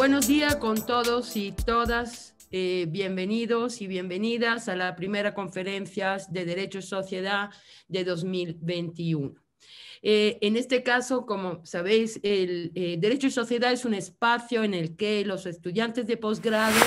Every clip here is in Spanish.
Buenos días con todos y todas. Bienvenidos y bienvenidas a la primera conferencia de Derecho y Sociedad de 2021. En este caso, como sabéis, el Derecho y Sociedad es un espacio en el que los estudiantes de posgrado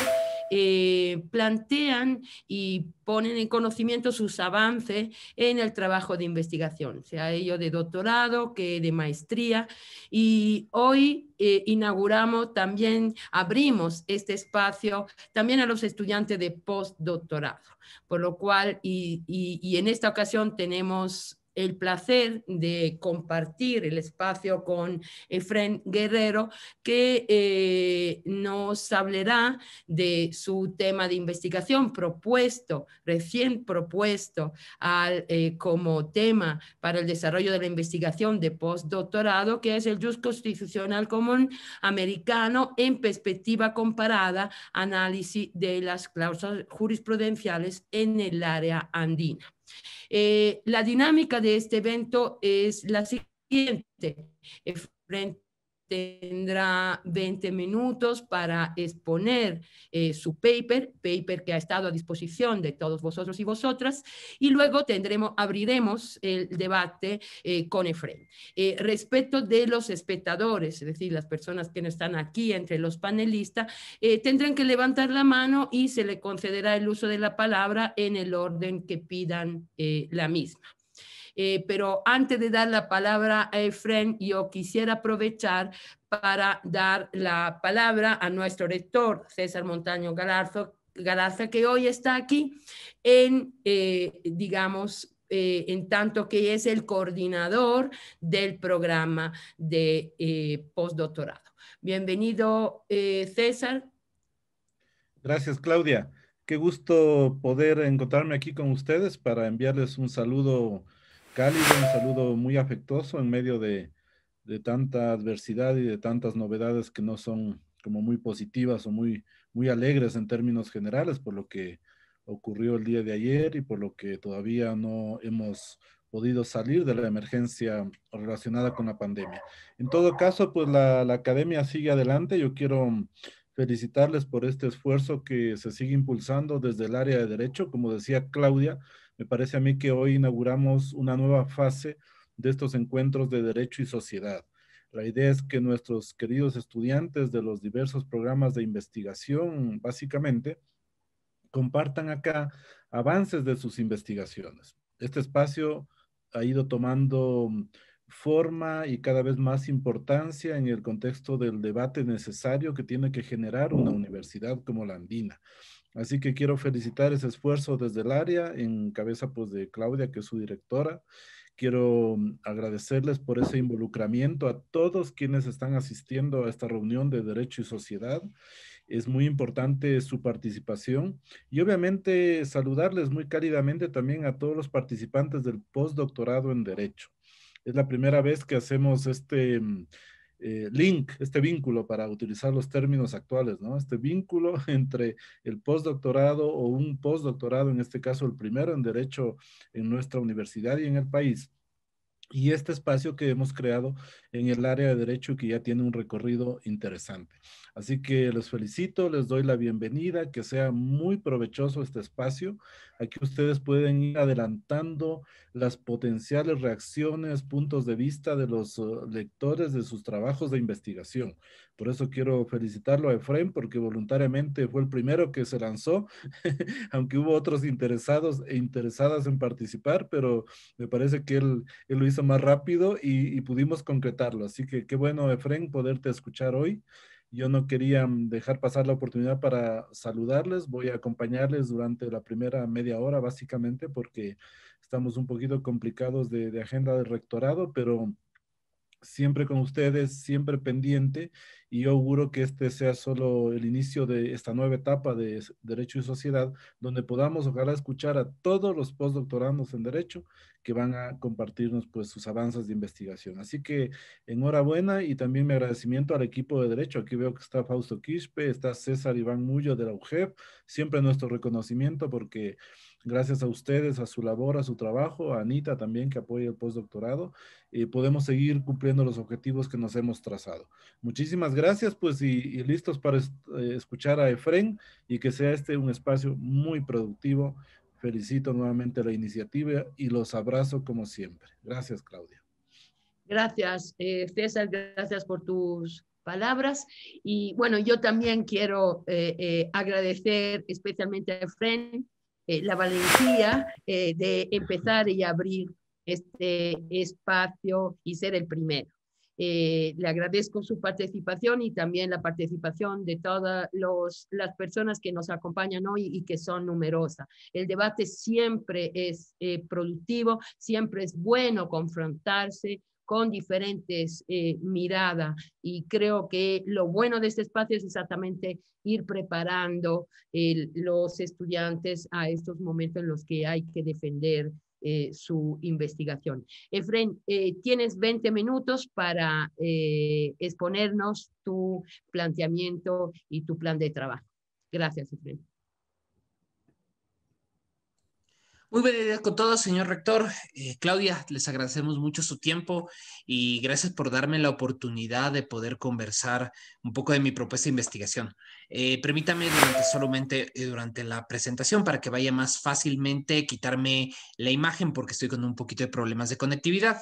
plantean y ponen en conocimiento sus avances en el trabajo de investigación, sea ello de doctorado que de maestría. Y hoy inauguramos también, abrimos este espacio también a los estudiantes de postdoctorado, por lo cual, y en esta ocasión tenemos el placer de compartir el espacio con Efrén Guerrero, que nos hablará de su tema de investigación recién propuesto como tema para el desarrollo de la investigación de postdoctorado, que es el Jus Constitucional Común Americano en perspectiva comparada, análisis de las cláusulas jurisprudenciales en el área andina. La dinámica de este evento es la siguiente. Efrén tendrá 20 minutos para exponer su paper que ha estado a disposición de todos vosotros y vosotras, y luego abriremos el debate con Efrén. Respecto de los espectadores, es decir, las personas que no están aquí entre los panelistas, tendrán que levantar la mano y se le concederá el uso de la palabra en el orden que pidan la misma. Pero antes de dar la palabra a Efrén, yo quisiera aprovechar para dar la palabra a nuestro rector, César Montaño Galarza, que hoy está aquí en tanto que es el coordinador del programa de postdoctorado. Bienvenido, César. Gracias, Claudia. Qué gusto poder encontrarme aquí con ustedes para enviarles un saludo cálido, un saludo muy afectuoso en medio de tanta adversidad y de tantas novedades que no son como muy positivas o muy alegres en términos generales, por lo que ocurrió el día de ayer y por lo que todavía no hemos podido salir de la emergencia relacionada con la pandemia. En todo caso, pues la academia sigue adelante. Yo quiero felicitarles por este esfuerzo que se sigue impulsando desde el área de derecho. Como decía Claudia, me parece a mí que hoy inauguramos una nueva fase de estos encuentros de derecho y sociedad. La idea es que nuestros queridos estudiantes de los diversos programas de investigación, básicamente, compartan acá avances de sus investigaciones. Este espacio ha ido tomando forma y cada vez más importancia en el contexto del debate necesario que tiene que generar una universidad como la Andina. Así que quiero felicitar ese esfuerzo desde el área, en cabeza pues de Claudia, que es su directora. Quiero agradecerles por ese involucramiento a todos quienes están asistiendo a esta reunión de Derecho y Sociedad. Es muy importante su participación y obviamente saludarles muy cálidamente también a todos los participantes del postdoctorado en Derecho. Es la primera vez que hacemos este link, este vínculo para utilizar los términos actuales, ¿no? Este vínculo entre el postdoctorado o un postdoctorado, en este caso el primero en Derecho en nuestra universidad y en el país, y este espacio que hemos creado en el área de derecho que ya tiene un recorrido interesante. Así que los felicito, les doy la bienvenida, que sea muy provechoso este espacio. Aquí ustedes pueden ir adelantando las potenciales reacciones, puntos de vista de los lectores de sus trabajos de investigación. Por eso quiero felicitarlo a Efrén, porque voluntariamente fue el primero que se lanzó, aunque hubo otros interesados e interesadas en participar, pero me parece que él lo hizo más rápido y pudimos concretarlo. Así que qué bueno, Efrén, poderte escuchar hoy. Yo no quería dejar pasar la oportunidad para saludarles. Voy a acompañarles durante la primera media hora, básicamente, porque estamos un poquito complicados de agenda del rectorado, pero siempre con ustedes, siempre pendiente, y yo auguro que este sea solo el inicio de esta nueva etapa de Derecho y Sociedad, donde podamos ojalá escuchar a todos los postdoctorandos en Derecho que van a compartirnos pues sus avances de investigación. Así que enhorabuena y también mi agradecimiento al equipo de Derecho. Aquí veo que está Fausto Quispe, está César Iván Mullo de la UGEP, siempre nuestro reconocimiento porque gracias a ustedes, a su labor, a su trabajo, a Anita también que apoya el postdoctorado, podemos seguir cumpliendo los objetivos que nos hemos trazado. Muchísimas gracias, pues, y listos para escuchar a Efrén y que sea este un espacio muy productivo. Felicito nuevamente la iniciativa y los abrazo como siempre. Gracias, Claudia. Gracias, César, gracias por tus palabras. Y bueno, yo también quiero agradecer especialmente a Efrén la valentía de empezar y abrir este espacio y ser el primero. Le agradezco su participación y también la participación de todas las personas que nos acompañan hoy y que son numerosas. El debate siempre es productivo, siempre es bueno confrontarse con diferentes miradas, y creo que lo bueno de este espacio es exactamente ir preparando los estudiantes a estos momentos en los que hay que defender su investigación. Efrén, tienes 20 minutos para exponernos tu planteamiento y tu plan de trabajo. Gracias, Efrén. Muy buenos días con todos, señor rector. Claudia, les agradecemos mucho su tiempo y gracias por darme la oportunidad de poder conversar un poco de mi propuesta de investigación. Permítame durante la presentación, para que vaya más fácilmente, quitarme la imagen porque estoy con un poquito de problemas de conectividad.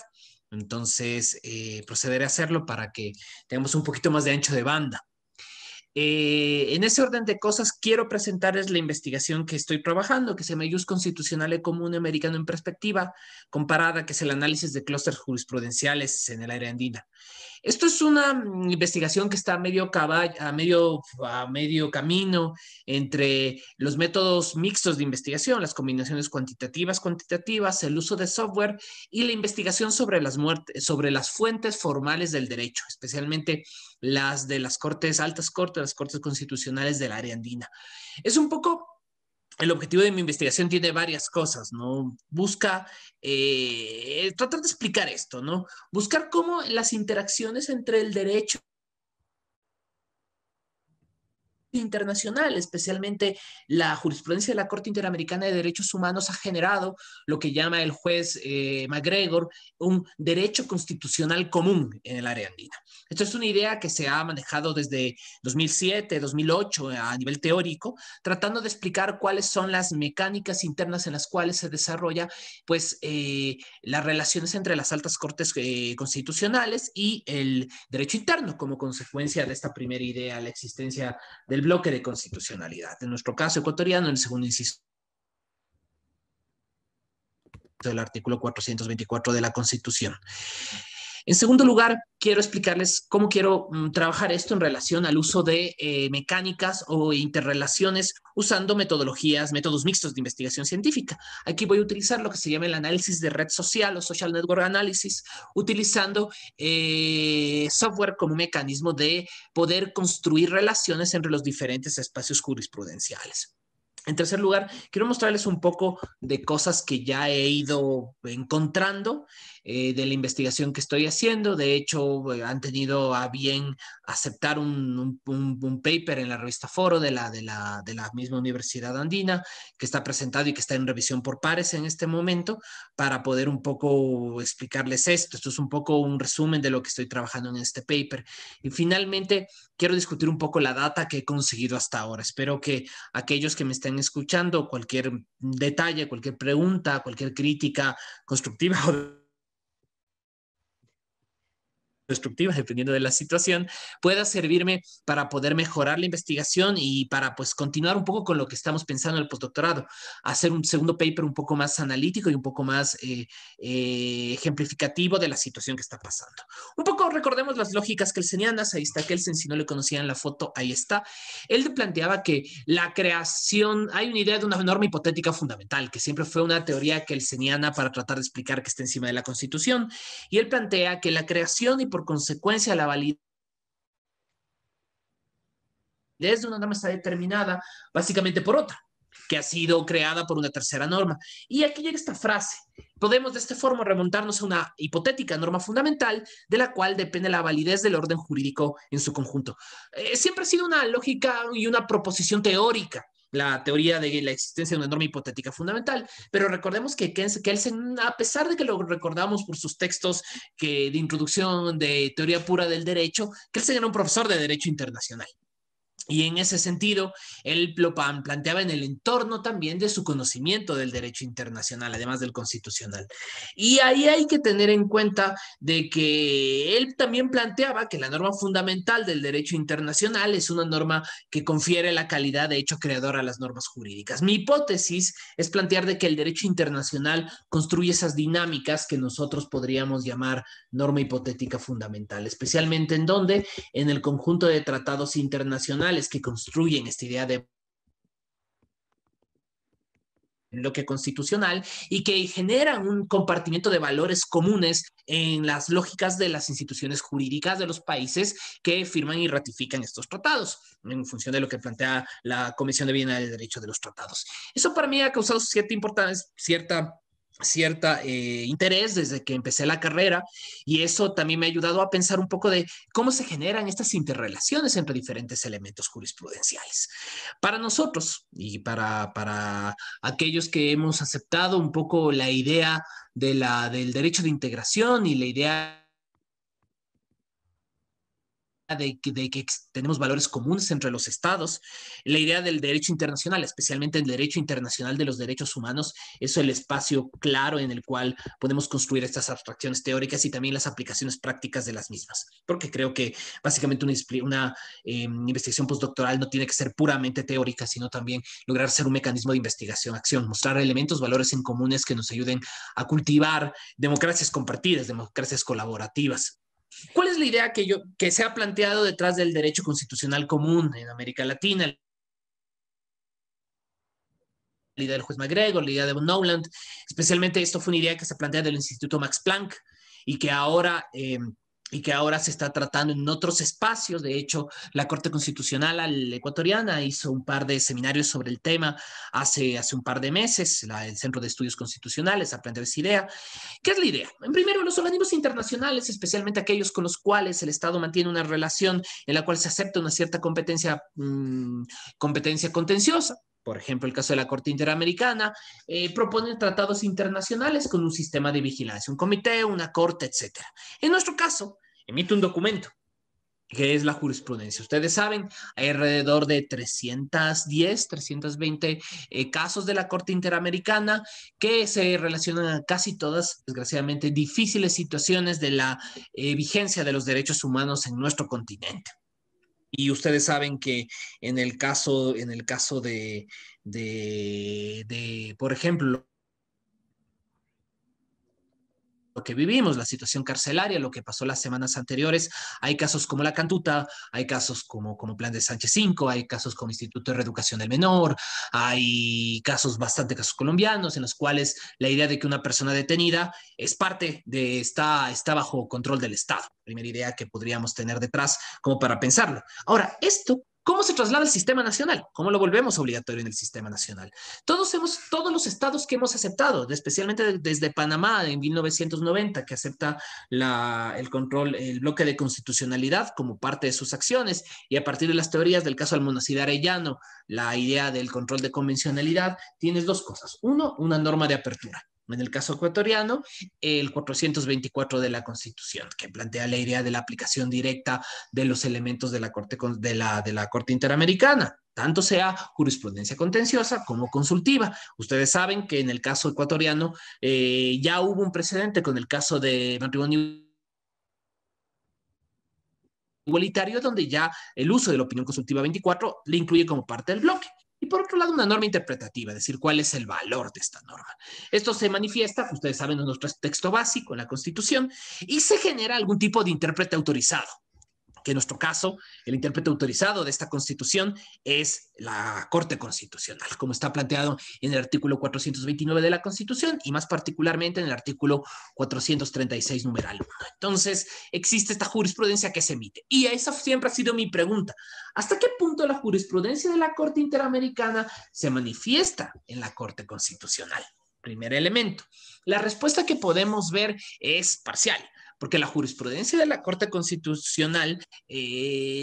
Entonces, procederé a hacerlo para que tengamos un poquito más de ancho de banda. En ese orden de cosas, quiero presentarles la investigación que estoy trabajando, que se llama Ius Constitucionale Comune Americano en Perspectiva Comparada, que es el análisis de clústeres jurisprudenciales en el área andina. Esto es una investigación que está a medio camino entre los métodos mixtos de investigación, las combinaciones cuantitativas, el uso de software y la investigación sobre las fuentes formales del derecho, especialmente las de las altas cortes, las cortes constitucionales del área andina. Es un poco... El objetivo de mi investigación tiene varias cosas, ¿no? Busca tratar de explicar esto, ¿no? Buscar cómo las interacciones entre el derecho internacional, especialmente la jurisprudencia de la Corte Interamericana de Derechos Humanos, ha generado lo que llama el juez McGregor un derecho constitucional común en el área andina. Esto es una idea que se ha manejado desde 2007, 2008 a nivel teórico, tratando de explicar cuáles son las mecánicas internas en las cuales se desarrolla pues, las relaciones entre las altas cortes constitucionales y el derecho interno, como consecuencia de esta primera idea, la existencia del bloque de constitucionalidad. En nuestro caso ecuatoriano, en el segundo inciso del artículo 424 de la Constitución. En segundo lugar, quiero explicarles cómo quiero trabajar esto en relación al uso de mecánicas o interrelaciones usando métodos mixtos de investigación científica. Aquí voy a utilizar lo que se llama el análisis de red social o social network analysis, utilizando software como mecanismo de poder construir relaciones entre los diferentes espacios jurisprudenciales. En tercer lugar, quiero mostrarles un poco de cosas que ya he ido encontrando de la investigación que estoy haciendo. De hecho, han tenido a bien aceptar un paper en la revista Foro de la misma Universidad Andina, que está presentado y que está en revisión por pares en este momento, para poder un poco explicarles esto. Esto es un poco un resumen de lo que estoy trabajando en este paper. Y finalmente, quiero discutir un poco la data que he conseguido hasta ahora. Espero que aquellos que me estén escuchando, cualquier detalle, cualquier pregunta, cualquier crítica constructiva o destructivas, dependiendo de la situación, pueda servirme para poder mejorar la investigación y para pues continuar un poco con lo que estamos pensando en el postdoctorado, hacer un segundo paper un poco más analítico y un poco más ejemplificativo de la situación que está pasando. Un poco recordemos las lógicas kelsenianas. Ahí está Kelsen, si no le conocían la foto, ahí está. Él planteaba que la creación, hay una idea de una norma hipotética fundamental, que siempre fue una teoría kelseniana para tratar de explicar que está encima de la Constitución, y él plantea que la creación y por consecuencia la validez de una norma está determinada básicamente por otra, que ha sido creada por una tercera norma. Y aquí llega esta frase: podemos de esta forma remontarnos a una hipotética norma fundamental de la cual depende la validez del orden jurídico en su conjunto. Siempre ha sido una lógica y una proposición teórica, la teoría de la existencia de una norma hipotética fundamental, pero recordemos que Kelsen, a pesar de que lo recordamos por sus textos de introducción de teoría pura del derecho, Kelsen era un profesor de derecho internacional. Y en ese sentido, él lo planteaba en el entorno también de su conocimiento del derecho internacional, además del constitucional. Y ahí hay que tener en cuenta de que él también planteaba que la norma fundamental del derecho internacional es una norma que confiere la calidad de hecho creador a las normas jurídicas. Mi hipótesis es plantear de que el derecho internacional construye esas dinámicas que nosotros podríamos llamar norma hipotética fundamental, especialmente en el conjunto de tratados internacionales que construyen esta idea de bloque constitucional y que generan un compartimiento de valores comunes en las lógicas de las instituciones jurídicas de los países que firman y ratifican estos tratados, en función de lo que plantea la Comisión de Viena del Derecho de los Tratados. Eso para mí ha causado cierta importancia, cierta interés desde que empecé la carrera, y eso también me ha ayudado a pensar un poco de cómo se generan estas interrelaciones entre diferentes elementos jurisprudenciales. Para nosotros y para aquellos que hemos aceptado un poco la idea del derecho de integración y la idea de que tenemos valores comunes entre los estados, la idea del derecho internacional, especialmente el derecho internacional de los derechos humanos, es el espacio claro en el cual podemos construir estas abstracciones teóricas y también las aplicaciones prácticas de las mismas, porque creo que básicamente una investigación postdoctoral no tiene que ser puramente teórica, sino también lograr ser un mecanismo de investigación-acción, mostrar elementos, valores en comunes que nos ayuden a cultivar democracias compartidas, democracias colaborativas. ¿Cuál es la idea que se ha planteado detrás del derecho constitucional común en América Latina? La idea del juez MacGregor, la idea de von Neuland. Especialmente esto fue una idea que se plantea del Instituto Max Planck y que ahora se está tratando en otros espacios. De hecho, la Corte Constitucional ecuatoriana hizo un par de seminarios sobre el tema hace un par de meses, el Centro de Estudios Constitucionales, a plantear esa idea. ¿Qué es la idea? En primero, los organismos internacionales, especialmente aquellos con los cuales el Estado mantiene una relación en la cual se acepta una cierta competencia contenciosa. Por ejemplo, el caso de la Corte Interamericana, proponen tratados internacionales con un sistema de vigilancia, un comité, una corte, etc. En nuestro caso, emite un documento que es la jurisprudencia. Ustedes saben, hay alrededor de 310, 320 casos de la Corte Interamericana que se relacionan a casi todas, desgraciadamente, difíciles situaciones de la vigencia de los derechos humanos en nuestro continente. Y ustedes saben que en el caso de por ejemplo, lo que vivimos, la situación carcelaria, lo que pasó las semanas anteriores, hay casos como la Cantuta, hay casos como Plan de Sánchez 5, hay casos como Instituto de Reeducación del Menor, hay casos colombianos en los cuales la idea de que una persona detenida es parte de, está bajo control del Estado. Primera idea que podríamos tener detrás como para pensarlo. Ahora, esto, ¿cómo se traslada al sistema nacional? ¿Cómo lo volvemos obligatorio en el sistema nacional? Todos los estados que hemos aceptado, especialmente desde Panamá en 1990, que acepta el bloque de constitucionalidad como parte de sus acciones, y a partir de las teorías del caso Almonacid Arellano, la idea del control de convencionalidad, tienes dos cosas. Uno, una norma de apertura. En el caso ecuatoriano, el 424 de la Constitución, que plantea la idea de la aplicación directa de los elementos de la Corte Interamericana, tanto sea jurisprudencia contenciosa como consultiva. Ustedes saben que en el caso ecuatoriano ya hubo un precedente con el caso de matrimonio igualitario, donde ya el uso de la opinión consultiva 24 le incluye como parte del bloque. Y por otro lado, una norma interpretativa, es decir, cuál es el valor de esta norma. Esto se manifiesta, ustedes saben, en nuestro texto básico, en la Constitución, y se genera algún tipo de intérprete autorizado, que en nuestro caso, el intérprete autorizado de esta Constitución es la Corte Constitucional, como está planteado en el artículo 429 de la Constitución y más particularmente en el artículo 436, numeral 1. Entonces, existe esta jurisprudencia que se emite. Y esa siempre ha sido mi pregunta. ¿Hasta qué punto la jurisprudencia de la Corte Interamericana se manifiesta en la Corte Constitucional? Primer elemento. La respuesta que podemos ver es parcial. porque la jurisprudencia de la Corte Constitucional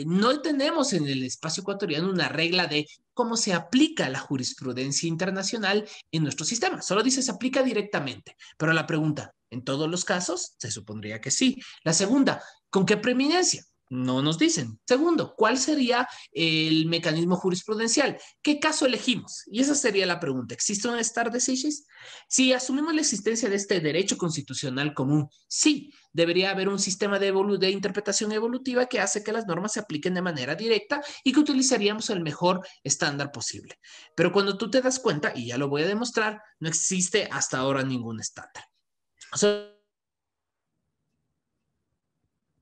no tenemos en el espacio ecuatoriano una regla de cómo se aplica la jurisprudencia internacional en nuestro sistema. Solo dice se aplica directamente. Pero la pregunta, ¿en todos los casos? Se supondría que sí. La segunda, ¿con qué preeminencia? No nos dicen. Segundo, ¿cuál sería el mecanismo jurisprudencial? ¿Qué caso elegimos? Y esa sería la pregunta. ¿Existe un stare decisis? Si asumimos la existencia de este derecho constitucional común, sí, debería haber un sistema de interpretación evolutiva que hace que las normas se apliquen de manera directa y que utilizaríamos el mejor estándar posible. Pero cuando tú te das cuenta, y ya lo voy a demostrar, no existe hasta ahora ningún estándar.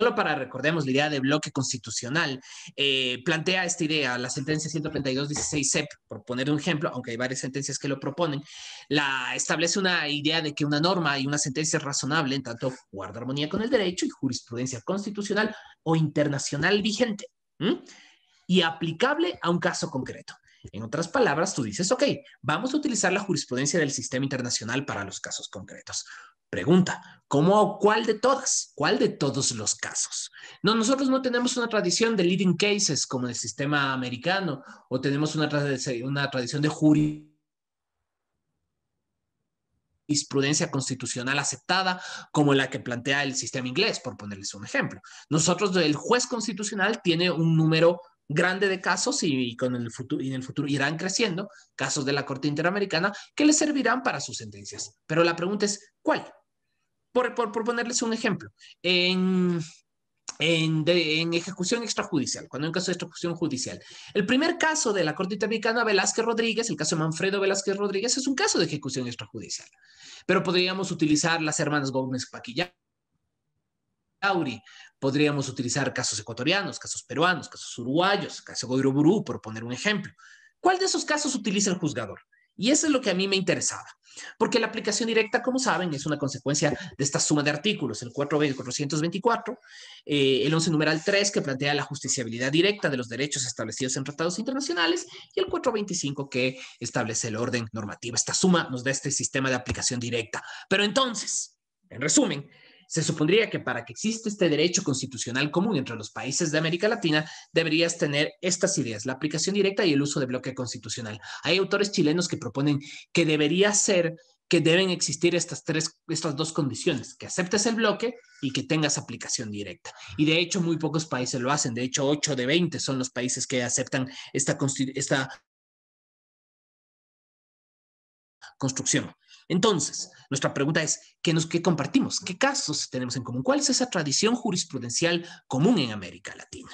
Solo para recordemos la idea de bloque constitucional, plantea esta idea, la sentencia 132.16 CEP, por poner un ejemplo, aunque hay varias sentencias que lo proponen, establece una idea de que una norma y una sentencia es razonable, en tanto guarda armonía con el derecho y jurisprudencia constitucional o internacional vigente, y aplicable a un caso concreto. En otras palabras, tú dices, ok, vamos a utilizar la jurisprudencia del sistema internacional para los casos concretos. Pregunta, ¿cómo, cuál de todas? ¿Cuál de todos los casos? No, nosotros no tenemos una tradición de leading cases como en el sistema americano, o tenemos una tradición de jurisprudencia constitucional aceptada como la que plantea el sistema inglés, por ponerles un ejemplo. Nosotros, el juez constitucional tiene un número grande de casos y en el futuro irán creciendo casos de la Corte Interamericana que les servirán para sus sentencias. Pero la pregunta es, ¿cuál? Por ponerles un ejemplo, en ejecución extrajudicial, cuando hay un caso de ejecución judicial. El primer caso de la Corte Interamericana, Velázquez Rodríguez, el caso de Manfredo Velázquez Rodríguez, es un caso de ejecución extrajudicial. Pero podríamos utilizar las hermanas Gómez Paquillauri, podríamos utilizar casos ecuatorianos, casos peruanos, casos uruguayos, caso Goiro Burú, por poner un ejemplo. ¿Cuál de esos casos utiliza el juzgador? Y eso es lo que a mí me interesaba, porque la aplicación directa, como saben, es una consecuencia de esta suma de artículos, el 424, el 11 numeral 3, que plantea la justiciabilidad directa de los derechos establecidos en tratados internacionales, y el 425, que establece el orden normativo. Esta suma nos da este sistema de aplicación directa. Pero entonces, en resumen, se supondría que para que exista este derecho constitucional común entre los países de América Latina, deberías tener estas ideas, la aplicación directa y el uso de bloque constitucional. Hay autores chilenos que proponen que debería ser, que deben existir estas dos condiciones, que aceptes el bloque y que tengas aplicación directa. Y de hecho, muy pocos países lo hacen. De hecho, 8 de 20 son los países que aceptan esta construcción. Entonces, nuestra pregunta es, ¿qué compartimos? ¿Qué casos tenemos en común? ¿Cuál es esa tradición jurisprudencial común en América Latina?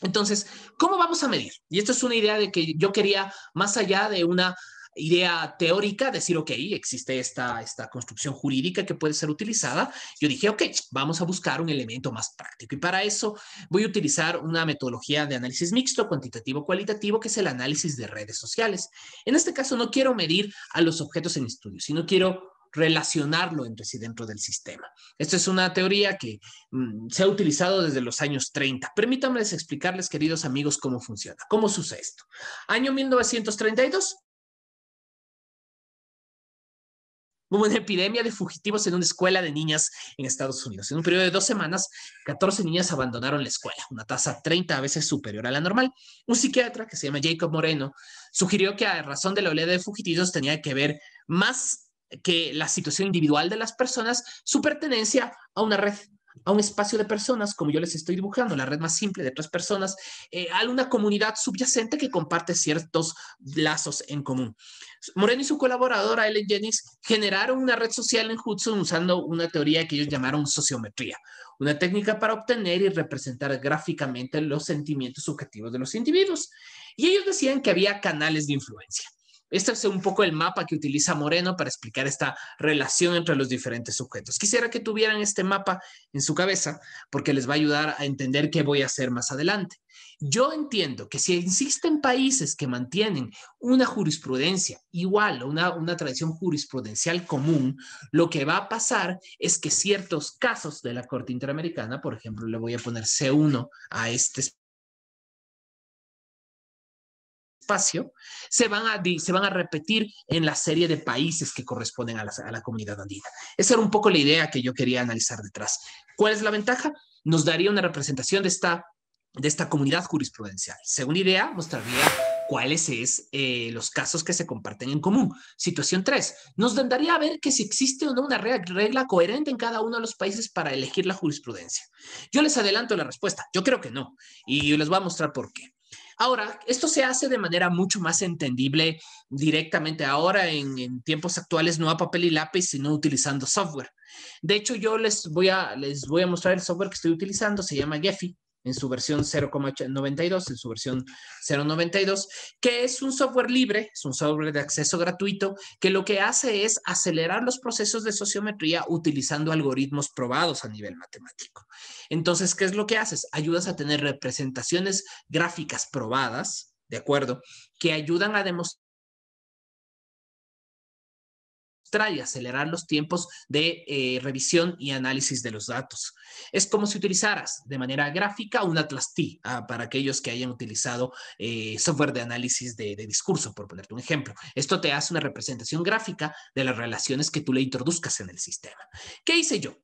Entonces, ¿cómo vamos a medir? Y esto es una idea de que yo quería, más allá de una idea teórica, decir, ok, existe esta construcción jurídica que puede ser utilizada. Yo dije, ok, vamos a buscar un elemento más práctico. Y para eso voy a utilizar una metodología de análisis mixto, cuantitativo-cualitativo, que es el análisis de redes sociales. En este caso, no quiero medir a los objetos en estudio, sino quiero relacionarlo entre sí dentro del sistema. Esta es una teoría que se ha utilizado desde los años 30. Permítanme explicarles, queridos amigos, cómo funciona, cómo sucede esto. Año 1932. Hubo una epidemia de fugitivos en una escuela de niñas en Estados Unidos. En un periodo de 2 semanas, 14 niñas abandonaron la escuela, una tasa 30 veces superior a la normal. Un psiquiatra que se llama Jacob Moreno sugirió que a razón de la oleada de fugitivos tenía que ver más que la situación individual de las personas, su pertenencia a una red, a un espacio de personas, como yo les estoy dibujando, la red más simple de 3 personas, a una comunidad subyacente que comparte ciertos lazos en común. Moreno y su colaboradora Ellen Jennings generaron una red social en Hudson usando una teoría que ellos llamaron sociometría, una técnica para obtener y representar gráficamente los sentimientos subjetivos de los individuos. Y ellos decían que había canales de influencia. Este es un poco el mapa que utiliza Moreno para explicar esta relación entre los diferentes sujetos. Quisiera que tuvieran este mapa en su cabeza porque les va a ayudar a entender qué voy a hacer más adelante. Yo entiendo que si existen países que mantienen una jurisprudencia igual, una tradición jurisprudencial común, lo que va a pasar es que ciertos casos de la Corte Interamericana, por ejemplo, le voy a poner C1 a este espacio se van a repetir en la serie de países que corresponden a la comunidad andina. Esa era un poco la idea que yo quería analizar detrás. ¿Cuál es la ventaja? Nos daría una representación de esta comunidad jurisprudencial. Segunda idea, mostraría cuáles es los casos que se comparten en común. Situación 3, nos daría a ver que si existe o no una regla coherente en cada uno de los países para elegir la jurisprudencia. Yo les adelanto la respuesta, yo creo que no, y les voy a mostrar por qué. Ahora, esto se hace de manera mucho más entendible directamente ahora en tiempos actuales, no a papel y lápiz, sino utilizando software. De hecho, yo les voy a mostrar el software que estoy utilizando, se llama Gephi, en su versión 0.92, en su versión 0.92, que es un software libre, es un software de acceso gratuito, que lo que hace es acelerar los procesos de sociometría utilizando algoritmos probados a nivel matemático. Entonces, ¿qué es lo que haces? Ayudas a tener representaciones gráficas probadas, ¿de acuerdo? Que ayudan a demostrar y acelerar los tiempos de revisión y análisis de los datos. Es como si utilizaras de manera gráfica un Atlas T para aquellos que hayan utilizado software de análisis de discurso, por ponerte un ejemplo. Esto te hace una representación gráfica de las relaciones que tú le introduzcas en el sistema. ¿Qué hice yo?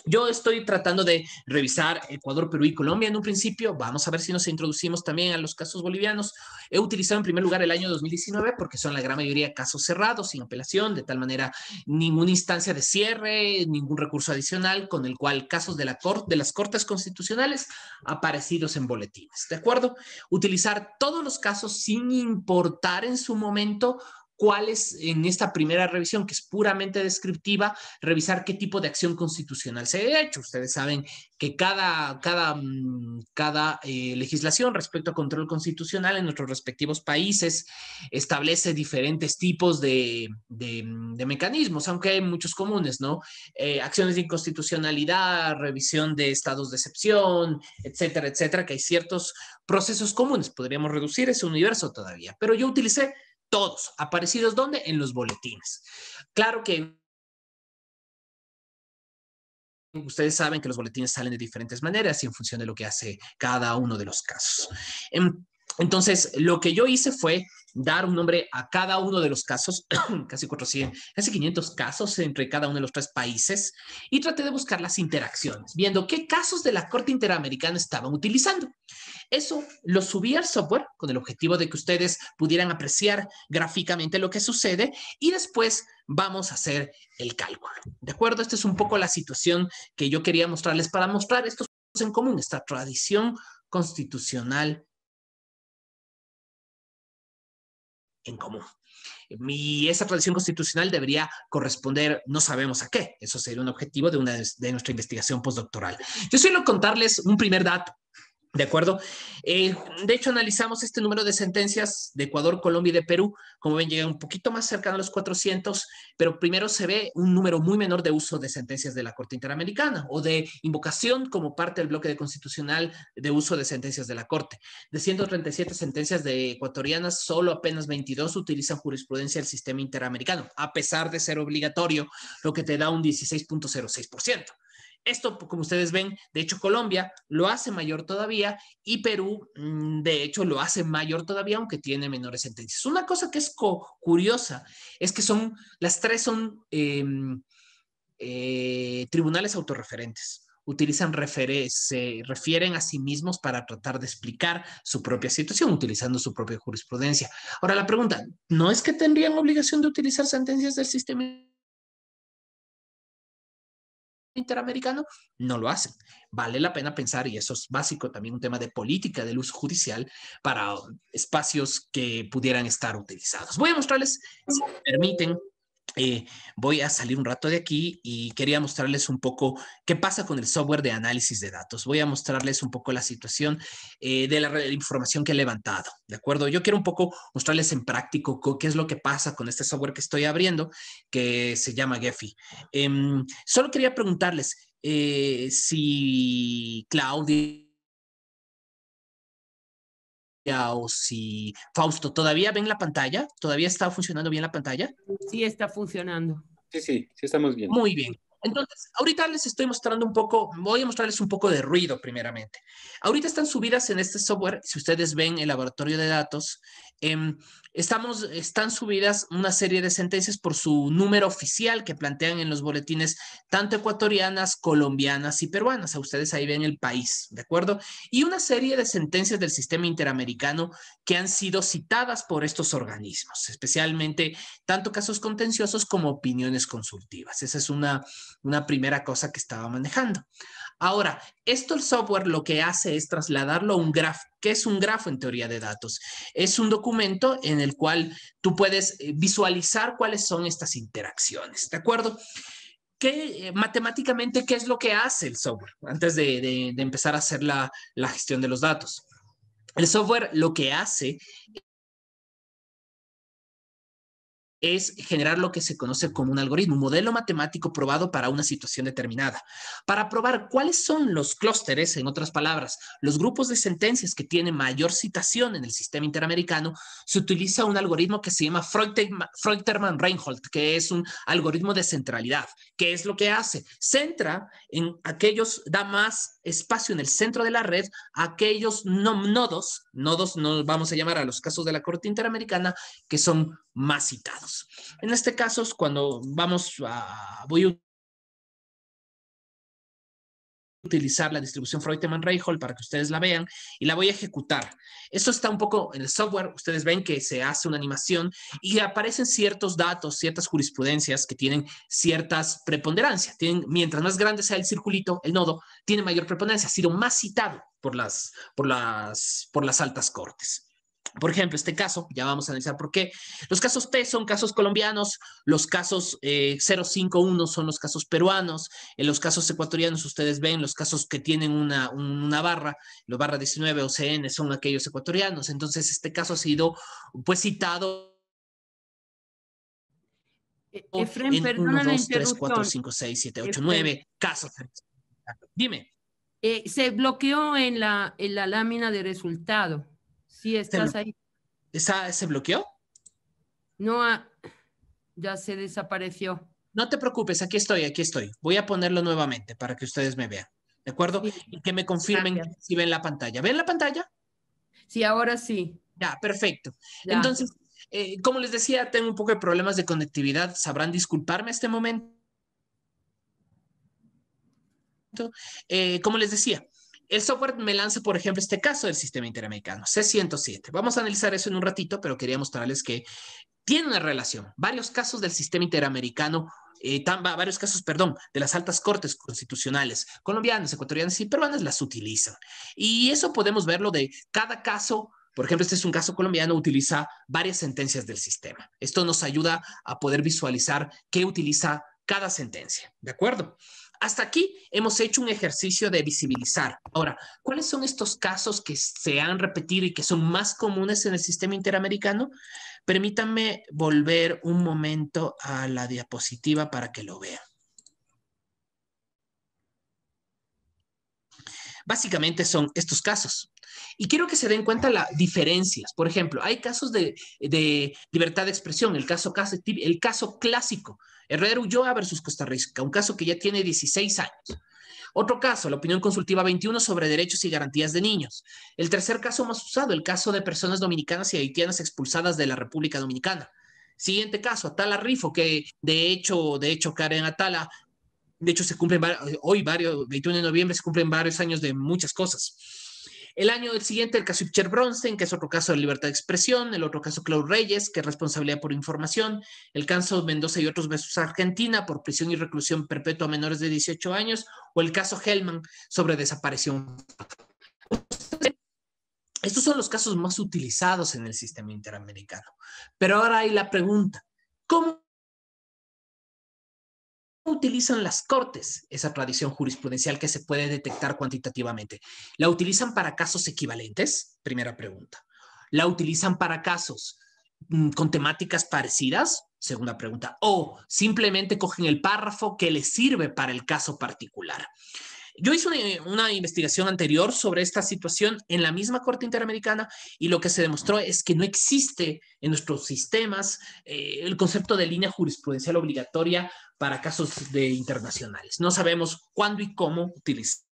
Yo estoy tratando de revisar Ecuador, Perú y Colombia en un principio. Vamos a ver si nos introducimos también a los casos bolivianos. He utilizado en primer lugar el año 2019 porque son la gran mayoría casos cerrados, sin apelación, de tal manera ninguna instancia de cierre, ningún recurso adicional, con el cual casos de las Cortes Constitucionales aparecidos en boletines. ¿De acuerdo? Utilizar todos los casos sin importar en su momento cuáles en esta primera revisión, que es puramente descriptiva, revisar qué tipo de acción constitucional se ha hecho. Ustedes saben que cada legislación respecto a control constitucional en nuestros respectivos países establece diferentes tipos de mecanismos, aunque hay muchos comunes, ¿no? Acciones de inconstitucionalidad, revisión de estados de excepción, etcétera, etcétera, que hay ciertos procesos comunes. Podríamos reducir ese universo todavía, pero yo utilicé todos, aparecidos ¿dónde? En los boletines. Claro que ustedes saben que los boletines salen de diferentes maneras y en función de lo que hace cada uno de los casos. Entonces, lo que yo hice fue dar un nombre a cada uno de los casos, casi 400, casi 500 casos entre cada uno de los 3 países, y traté de buscar las interacciones, viendo qué casos de la Corte Interamericana estaban utilizando. Eso lo subí al software con el objetivo de que ustedes pudieran apreciar gráficamente lo que sucede y después vamos a hacer el cálculo. ¿De acuerdo? Esta es un poco la situación que yo quería mostrarles para mostrar estos en común, esta tradición constitucional en común. Y esa tradición constitucional debería corresponder, no sabemos a qué. Eso sería un objetivo de nuestra investigación postdoctoral. Yo suelo contarles un primer dato. ¿De acuerdo? De hecho, analizamos este número de sentencias de Ecuador, Colombia y de Perú. Como ven, llega un poquito más cercano a los 400, pero primero se ve un número muy menor de uso de sentencias de la Corte Interamericana o de invocación como parte del bloque de constitucional de uso de sentencias de la Corte. De 137 sentencias de ecuatorianas, solo apenas 22 utilizan jurisprudencia del sistema interamericano, a pesar de ser obligatorio, lo que te da un 16.06%. Esto, como ustedes ven, de hecho Colombia lo hace mayor todavía y Perú, de hecho, lo hace mayor todavía, aunque tiene menores sentencias. Una cosa que es curiosa es que las 3 son tribunales autorreferentes. Se refieren a sí mismos para tratar de explicar su propia situación, utilizando su propia jurisprudencia. Ahora la pregunta, ¿no es que tendrían obligación de utilizar sentencias del sistema interamericano? No lo hacen. Vale la pena pensar, y eso es básico, también un tema de política del uso judicial para espacios que pudieran estar utilizados. Voy a mostrarles, si me permiten, voy a salir un rato de aquí y quería mostrarles un poco qué pasa con el software de análisis de datos. Voy a mostrarles un poco la situación de la información que he levantado, ¿de acuerdo? Yo quiero un poco mostrarles en práctico qué es lo que pasa con este software que estoy abriendo, que se llama Gephi. Solo quería preguntarles si Claudia o si Fausto, ¿todavía ven la pantalla? ¿Todavía está funcionando bien la pantalla? Sí, está funcionando. Sí, estamos bien. Muy bien. Entonces, ahorita les estoy mostrando voy a mostrarles un poco de ruido primeramente. Ahorita están subidas en este software, si ustedes ven el laboratorio de datos, Están subidas una serie de sentencias por su número oficial que plantean en los boletines tanto ecuatorianas, colombianas y peruanas. A ustedes ahí ven el país, ¿de acuerdo? Y una serie de sentencias del sistema interamericano que han sido citadas por estos organismos, especialmente tanto casos contenciosos como opiniones consultivas. Esa es una primera cosa que estaba manejando. Ahora, el software lo que hace es trasladarlo a un grafo. ¿Qué es un grafo en teoría de datos? Es un documento en el cual tú puedes visualizar cuáles son estas interacciones, ¿de acuerdo? Matemáticamente, ¿qué es lo que hace el software? Antes de empezar a hacer la gestión de los datos. El software lo que hace es generar lo que se conoce como un algoritmo, un modelo matemático probado para una situación determinada. Para probar cuáles son los clústeres, en otras palabras, los grupos de sentencias que tienen mayor citación en el sistema interamericano, se utiliza un algoritmo que se llama Freuchterman-Reinhold, que es un algoritmo de centralidad. ¿Qué es lo que hace? Centra en aquellos, da más espacio en el centro de la red a aquellos nodos, no vamos a llamar a los casos de la Corte Interamericana, que son más citados. En este caso, cuando voy a utilizar la distribución Freuchterman-Reinhold para que ustedes la vean y la voy a ejecutar. Esto está un poco en el software. Ustedes ven que se hace una animación y aparecen ciertos datos, ciertas jurisprudencias que tienen ciertas preponderancias. Mientras más grande sea el circulito, el nodo, tiene mayor preponderancia. Ha sido más citado por las altas cortes. Por ejemplo, este caso, ya vamos a analizar por qué. Los casos P son casos colombianos, los casos 051 son los casos peruanos, en los casos ecuatorianos ustedes ven los casos que tienen una barra, los barra 19 o CN son aquellos ecuatorianos. Entonces, este caso ha sido pues citado Efren, en perdona 1, la 2, 3, 4, interrupción. 5, 6, 7, 8, Efren, 9 casos. Dime. Se bloqueó en la lámina de resultado. Sí, estás ahí. ¿Se bloqueó? No, ya se desapareció. No te preocupes, aquí estoy. Voy a ponerlo nuevamente para que ustedes me vean, ¿de acuerdo? Sí, Y que me confirmen gracias. si ven la pantalla. ¿Ven la pantalla? Sí, ahora sí. Ya, perfecto. Ya. Entonces, como les decía, tengo un poco de problemas de conectividad. ¿Sabrán disculparme este momento? Como les decía, el software me lanza, por ejemplo, este caso del sistema interamericano, C107. Vamos a analizar eso en un ratito, pero quería mostrarles que tiene una relación. Varios casos del sistema interamericano, varios casos, perdón, de las altas cortes constitucionales colombianas, ecuatorianas y peruanas las utilizan. Y eso podemos verlo de cada caso. Por ejemplo, este es un caso colombiano, utiliza varias sentencias del sistema. Esto nos ayuda a poder visualizar qué utiliza cada sentencia. ¿De acuerdo? Hasta aquí hemos hecho un ejercicio de visibilizar. Ahora, ¿cuáles son estos casos que se han repetido y que son más comunes en el sistema interamericano? Permítanme volver un momento a la diapositiva para que lo vean. Básicamente son estos casos. Y quiero que se den cuenta las diferencias. Por ejemplo, hay casos de libertad de expresión, el caso clásico, Herrera Ulloa versus Costa Rica, un caso que ya tiene 16 años. Otro caso, la opinión consultiva 21 sobre derechos y garantías de niños. El tercer caso más usado, el caso de personas dominicanas y haitianas expulsadas de la República Dominicana. Siguiente caso, Atala Rifo, que de hecho, Karen Atala, de hecho se cumplen hoy, 21 de noviembre, se cumplen varios años de muchas cosas. El año siguiente, el caso Ipcher Bronstein, que es otro caso de libertad de expresión. El otro caso, Claude Reyes, que es responsabilidad por información. El caso Mendoza y otros versus Argentina, por prisión y reclusión perpetua a menores de 18 años. O el caso Hellman, sobre desaparición. Estos son los casos más utilizados en el sistema interamericano. Pero ahora hay la pregunta, ¿cómo utilizan las cortes esa tradición jurisprudencial que se puede detectar cuantitativamente? ¿La utilizan para casos equivalentes? Primera pregunta. ¿La utilizan para casos con temáticas parecidas? Segunda pregunta. ¿O simplemente cogen el párrafo que les sirve para el caso particular? Yo hice una investigación anterior sobre esta situación en la misma Corte Interamericana y lo que se demostró es que no existe en nuestros sistemas el concepto de línea jurisprudencial obligatoria para casos internacionales. No sabemos cuándo y cómo utilizar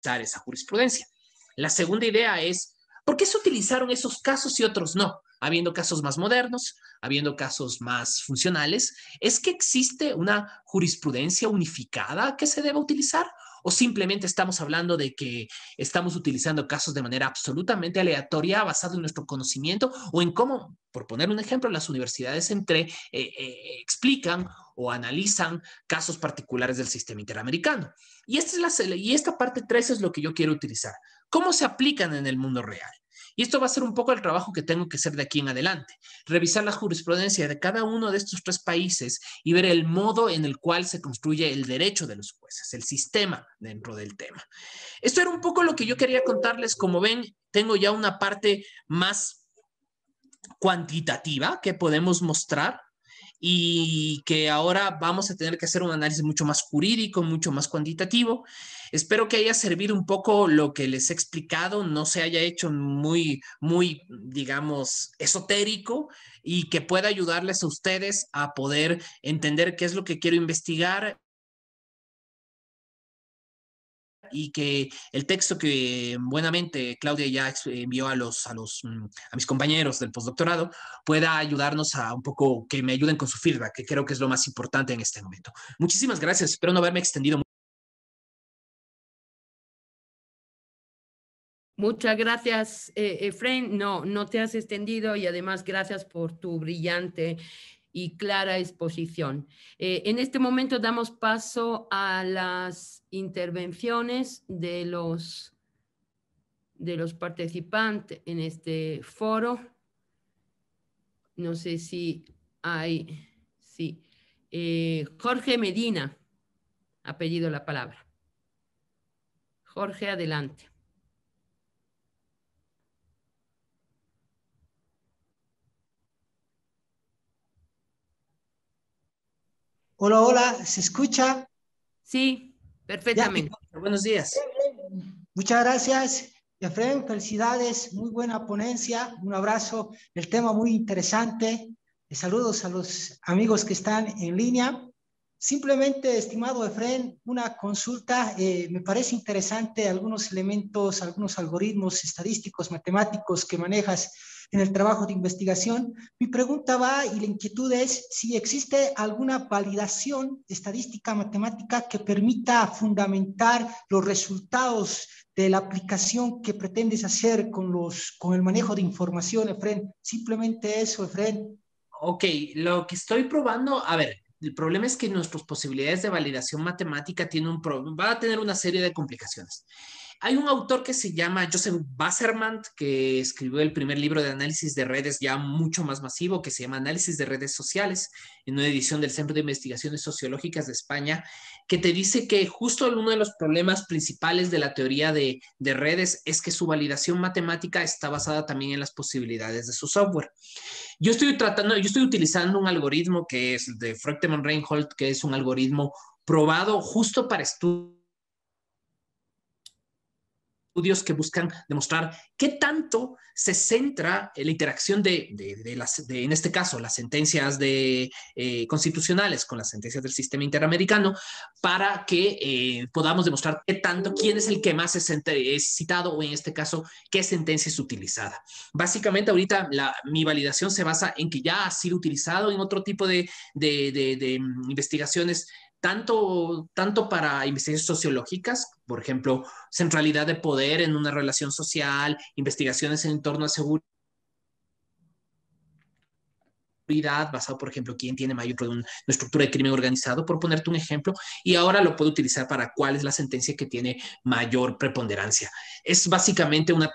esa jurisprudencia. La segunda idea es, ¿Por qué se utilizaron esos casos y otros no? Habiendo casos más modernos, habiendo casos más funcionales, ¿es que existe una jurisprudencia unificada que se deba utilizar? ¿O simplemente estamos hablando de que estamos utilizando casos de manera absolutamente aleatoria, basado en nuestro conocimiento o en cómo, por poner un ejemplo, las universidades explican o analizan casos particulares del sistema interamericano? Y esta parte 3 es lo que yo quiero utilizar. ¿Cómo se aplican en el mundo real? Y esto va a ser un poco el trabajo que tengo que hacer de aquí en adelante. Revisar la jurisprudencia de cada uno de estos 3 países y ver el modo en el cual se construye el derecho de los jueces, el sistema dentro del tema. Esto era un poco lo que yo quería contarles. Como ven, tengo ya una parte más cuantitativa que podemos mostrar y que ahora vamos a tener que hacer un análisis mucho más jurídico, mucho más cuantitativo. Espero que haya servido un poco lo que les he explicado, no se haya hecho muy, digamos, esotérico y que pueda ayudarles a ustedes a poder entender qué es lo que quiero investigar y que el texto que buenamente Claudia ya envió a mis compañeros del postdoctorado pueda ayudarnos a un poco, que me ayuden con su feedback, que creo que es lo más importante en este momento. Muchísimas gracias, espero no haberme extendido. Muchas gracias, Efraín. No, no te has extendido y además gracias por tu brillante y clara exposición. En este momento damos paso a las intervenciones de los participantes en este foro. No sé si hay, sí. Jorge Medina ha pedido la palabra. Jorge, adelante. Hola, hola, ¿se escucha? Sí, perfectamente. Ya, buenos días. Muchas gracias, Efraín, felicidades, muy buena ponencia, un abrazo, el tema muy interesante. Saludos a los amigos que están en línea. Simplemente, estimado Efraín, una consulta, me parece interesante algunos elementos, algunos algoritmos estadísticos, matemáticos que manejas en el trabajo de investigación. Mi pregunta va y la inquietud es si existe alguna validación estadística matemática que permita fundamentar los resultados de la aplicación que pretendes hacer con el manejo de información, Efraín. Simplemente eso, Efraín. Ok, lo que estoy probando, a ver, el problema es que nuestras posibilidades de validación matemática va a tener una serie de complicaciones. Hay un autor que se llama Joseph Wasserman, que escribió el primer libro de análisis de redes ya mucho más masivo, que se llama Análisis de redes sociales, en una edición del Centro de Investigaciones Sociológicas de España, que te dice que justo uno de los problemas principales de la teoría de redes es que su validación matemática está basada también en las posibilidades de su software. Yo estoy utilizando un algoritmo que es de Fruchterman-Reinhold, que es un algoritmo probado justo para estudios que buscan demostrar qué tanto se centra en la interacción en este caso, las sentencias constitucionales con las sentencias del sistema interamericano para que podamos demostrar qué tanto, quién es el que más es citado o en este caso, qué sentencia es utilizada. Básicamente ahorita mi validación se basa en que ya ha sido utilizado en otro tipo de investigaciones tanto para investigaciones sociológicas, por ejemplo, centralidad de poder en una relación social, investigaciones en torno a seguridad, basado, por ejemplo, quién tiene mayor una estructura de crimen organizado, por ponerte un ejemplo, y ahora lo puedo utilizar para cuál es la sentencia que tiene mayor preponderancia. Es básicamente una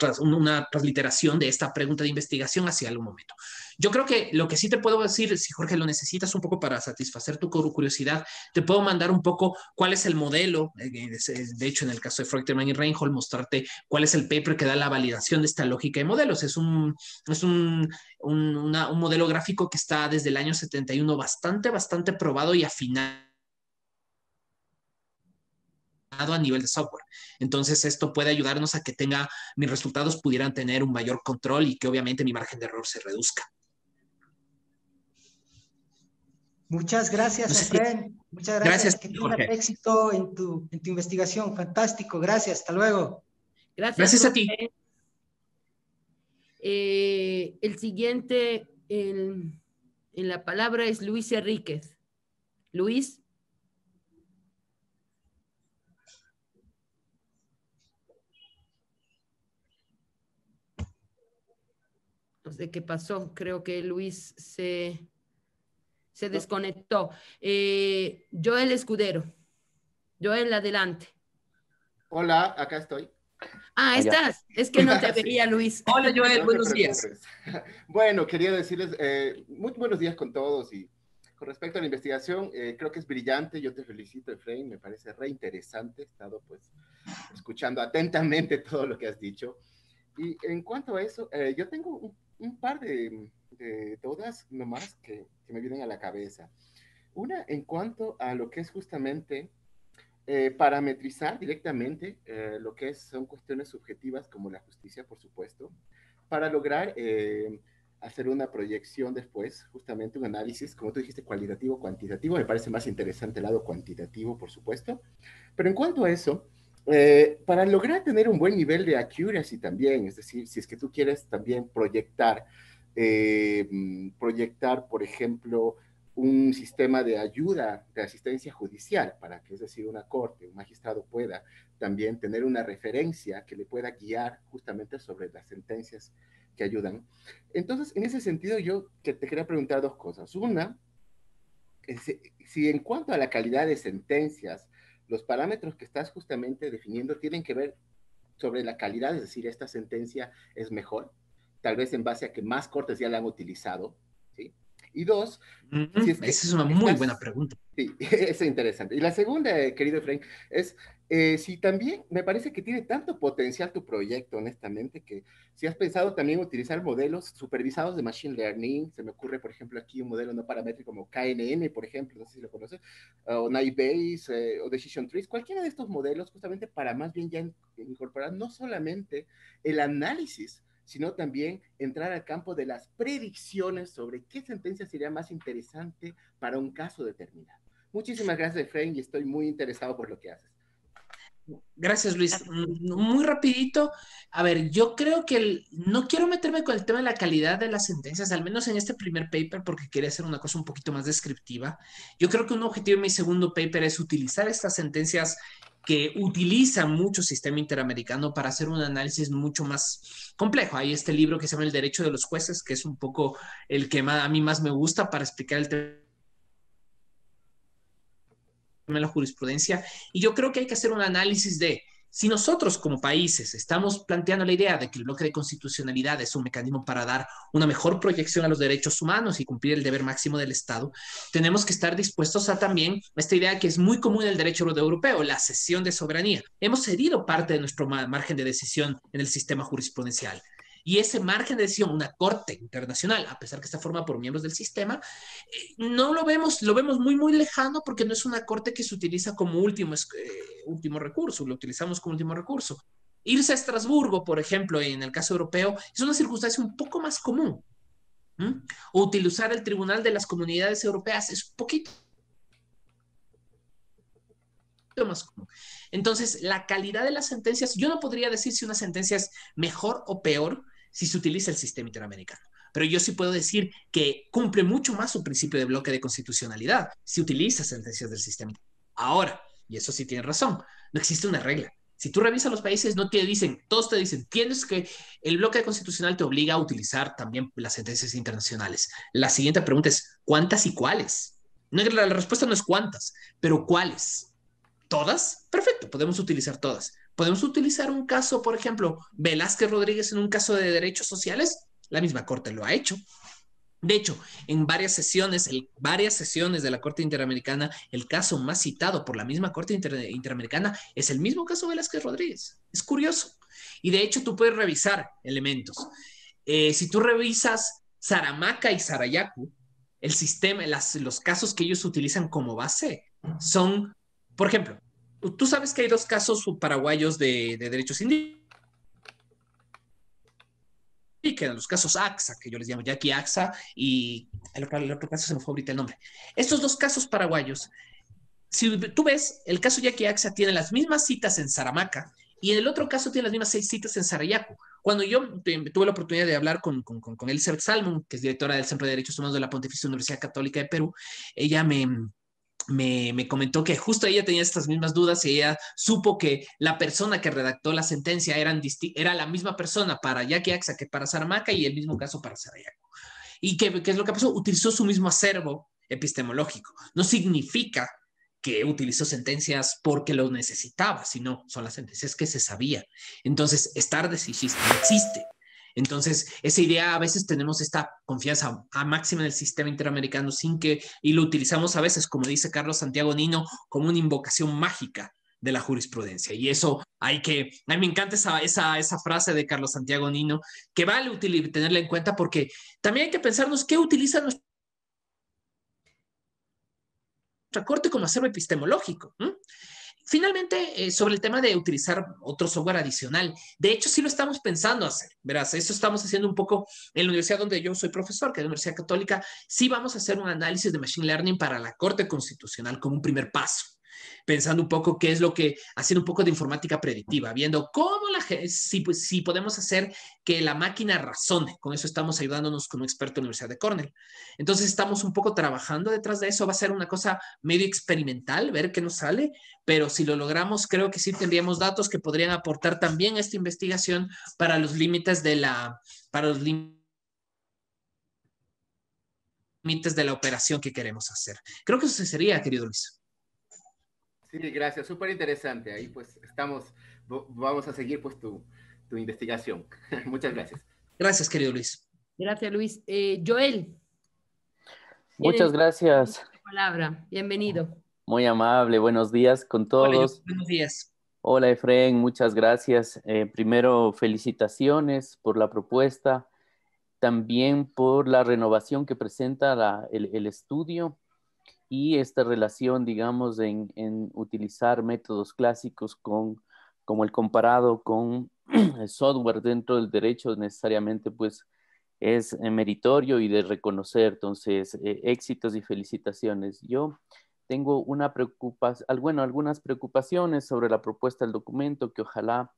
transliteración de esta pregunta de investigación hacia algún momento. Yo creo que lo que sí te puedo decir, si Jorge lo necesitas un poco para satisfacer tu curiosidad, te puedo mandar un poco cuál es el modelo, de hecho en el caso de Fruchterman y Reinhold, mostrarte cuál es el paper que da la validación de esta lógica de modelos. Es un modelo gráfico que está desde el año 71 bastante probado y afinado a nivel de software. Entonces esto puede ayudarnos a que mis resultados pudieran tener un mayor control y que obviamente mi margen de error se reduzca. Muchas gracias, No sé Efraín. Muchas gracias. Que tengas éxito en tu investigación. Fantástico. Gracias. Hasta luego. Gracias a ti. El siguiente en la palabra es Luis Enríquez. Luis. No sé qué pasó, creo que Luis se desconectó. Joel Escudero. Joel, adelante. Hola, acá estoy. Ah, estás. Es que no te veía, Luis. Hola, Joel, No te buenos días. preocupes. Bueno, quería decirles muy buenos días con todos y con respecto a la investigación, creo que es brillante. Yo te felicito, Efraín, me parece re interesante. He estado pues escuchando atentamente todo lo que has dicho. Y en cuanto a eso, yo tengo un par de dudas nomás que me vienen a la cabeza. Una, en cuanto a lo que es justamente parametrizar directamente lo que son cuestiones subjetivas como la justicia, por supuesto, para lograr hacer una proyección después, justamente un análisis, como tú dijiste, cualitativo, cuantitativo. Me parece más interesante el lado cuantitativo, por supuesto. Pero en cuanto a eso, para lograr tener un buen nivel de accuracy también, es decir, si es que tú quieres también proyectar, por ejemplo, un sistema de ayuda, de asistencia judicial, para que, es decir, una corte, un magistrado pueda también tener una referencia que le pueda guiar justamente sobre las sentencias que ayudan. Entonces, en ese sentido, yo te quería preguntar dos cosas. Una, si en cuanto a la calidad de sentencias, los parámetros que estás justamente definiendo tienen que ver sobre la calidad, es decir, esta sentencia es mejor, tal vez en base a que más cortes ya la han utilizado, ¿sí? Y dos, si es que esa es una muy buena pregunta. Sí, eso es interesante. Y la segunda, querido Efraín, es si también me parece que tiene tanto potencial tu proyecto, honestamente, que si has pensado también utilizar modelos supervisados de Machine Learning, se me ocurre, por ejemplo, aquí un modelo no paramétrico como KNN, por ejemplo, no sé si lo conoces, o Naive o Decision Trees, cualquiera de estos modelos, justamente para más bien ya incorporar no solamente el análisis, sino también entrar al campo de las predicciones sobre qué sentencia sería más interesante para un caso determinado. Muchísimas gracias, Efraín, y estoy muy interesado por lo que haces. Gracias, Luis. Muy rapidito. A ver, yo creo que no quiero meterme con el tema de la calidad de las sentencias, al menos en este primer paper, porque quería hacer una cosa un poquito más descriptiva. Yo creo que un objetivo de mi segundo paper es utilizar estas sentencias que utilizan mucho sistema interamericano para hacer un análisis mucho más complejo. Hay este libro que se llama El Derecho de los Jueces, que es un poco el que a mí más me gusta para explicar el tema de la jurisprudencia, y yo creo que hay que hacer un análisis de si nosotros como países estamos planteando la idea de que el bloque de constitucionalidad es un mecanismo para dar una mejor proyección a los derechos humanos y cumplir el deber máximo del Estado, tenemos que estar dispuestos a también esta idea que es muy común en el derecho europeo, la cesión de soberanía. Hemos cedido parte de nuestro margen de decisión en el sistema jurisprudencial. Y ese margen de decisión, una corte internacional, a pesar que está formada por miembros del sistema, no lo vemos muy, muy lejano porque no es una corte que se utiliza como último recurso, lo utilizamos como último recurso. Irse a Estrasburgo, por ejemplo, en el caso europeo, es una circunstancia un poco más común. O utilizar el Tribunal de las Comunidades Europeas es un poquito más común. Entonces, la calidad de las sentencias, yo no podría decir si una sentencia es mejor o peor si se utiliza el sistema interamericano. Pero yo sí puedo decir que cumple mucho más su principio de bloque de constitucionalidad si utiliza sentencias del sistema. Ahora, y eso sí tiene razón, no existe una regla. Si tú revisas los países, no te dicen, todos te dicen, tienes que, el bloque constitucional te obliga a utilizar también las sentencias internacionales. La siguiente pregunta es, ¿cuántas y cuáles? No, la respuesta no es cuántas, pero ¿cuáles? ¿Todas? Perfecto, podemos utilizar todas. Podemos utilizar un caso, por ejemplo, Velázquez Rodríguez en un caso de derechos sociales. La misma Corte lo ha hecho. De hecho, en varias sesiones de la Corte Interamericana, el caso más citado por la misma Corte Interamericana es el mismo caso Velázquez Rodríguez. Es curioso. Y de hecho, tú puedes revisar elementos. Si tú revisas Saramaca y Sarayaku, el sistema, los casos que ellos utilizan como base son, por ejemplo, tú sabes que hay dos casos paraguayos de derechos indígenas, que eran los casos AXA, que yo les llamo Yaqui AXA, y el otro caso se me fue ahorita el nombre. Estos dos casos paraguayos, si tú ves, el caso Yaqui AXA tiene las mismas citas en Saramaca y en el otro caso tiene las mismas 6 citas en Sarayaku. Cuando yo tuve la oportunidad de hablar con Elizabeth Salmon, que es directora del Centro de Derechos Humanos de la Pontificia Universidad Católica de Perú, ella me comentó que justo ella tenía estas mismas dudas y ella supo que la persona que redactó la sentencia era la misma persona para Yaqui Axa que para Saramaca y el mismo caso para Sarayaco. ¿Y qué es lo que pasó? Utilizó su mismo acervo epistemológico. No significa que utilizó sentencias porque lo necesitaba, sino son las sentencias que se sabían. Entonces, estar decisivo no existe. Entonces, esa idea, a veces tenemos esta confianza a máxima en el sistema interamericano y lo utilizamos a veces, como dice Carlos Santiago Nino, como una invocación mágica de la jurisprudencia. Y eso a mí me encanta esa frase de Carlos Santiago Nino, que vale tenerla en cuenta porque también hay que pensarnos qué utiliza nuestra corte como acervo epistemológico. Finalmente, sobre el tema de utilizar otro software adicional, de hecho sí lo estamos pensando hacer, verás, eso estamos haciendo un poco en la universidad donde yo soy profesor, que es la Universidad Católica, sí vamos a hacer un análisis de Machine Learning para la Corte Constitucional como un primer paso, pensando un poco qué es lo que, haciendo un poco de informática predictiva, viendo cómo si podemos hacer que la máquina razone, con eso estamos ayudándonos con un experto en la Universidad de Cornell. Entonces estamos un poco trabajando detrás de eso, va a ser una cosa medio experimental, ver qué nos sale, pero si lo logramos, creo que sí tendríamos datos que podrían aportar también a esta investigación para los límites de la operación que queremos hacer. Creo que eso sería, querido Luis. Sí, gracias, súper interesante. Ahí pues vamos a seguir pues tu investigación. Muchas gracias. Gracias, querido Luis. Gracias, Luis. Joel. Muchas gracias. Palabra. Bienvenido. Muy amable. Buenos días con todos. Hola, buenos días. Hola, Efraín. Muchas gracias. Primero, felicitaciones por la propuesta, también por la renovación que presenta el estudio y esta relación, digamos, en utilizar métodos clásicos como el comparado con el software dentro del derecho necesariamente, pues, es meritorio y de reconocer. Entonces, éxitos y felicitaciones. Yo tengo algunas preocupaciones sobre la propuesta del documento que ojalá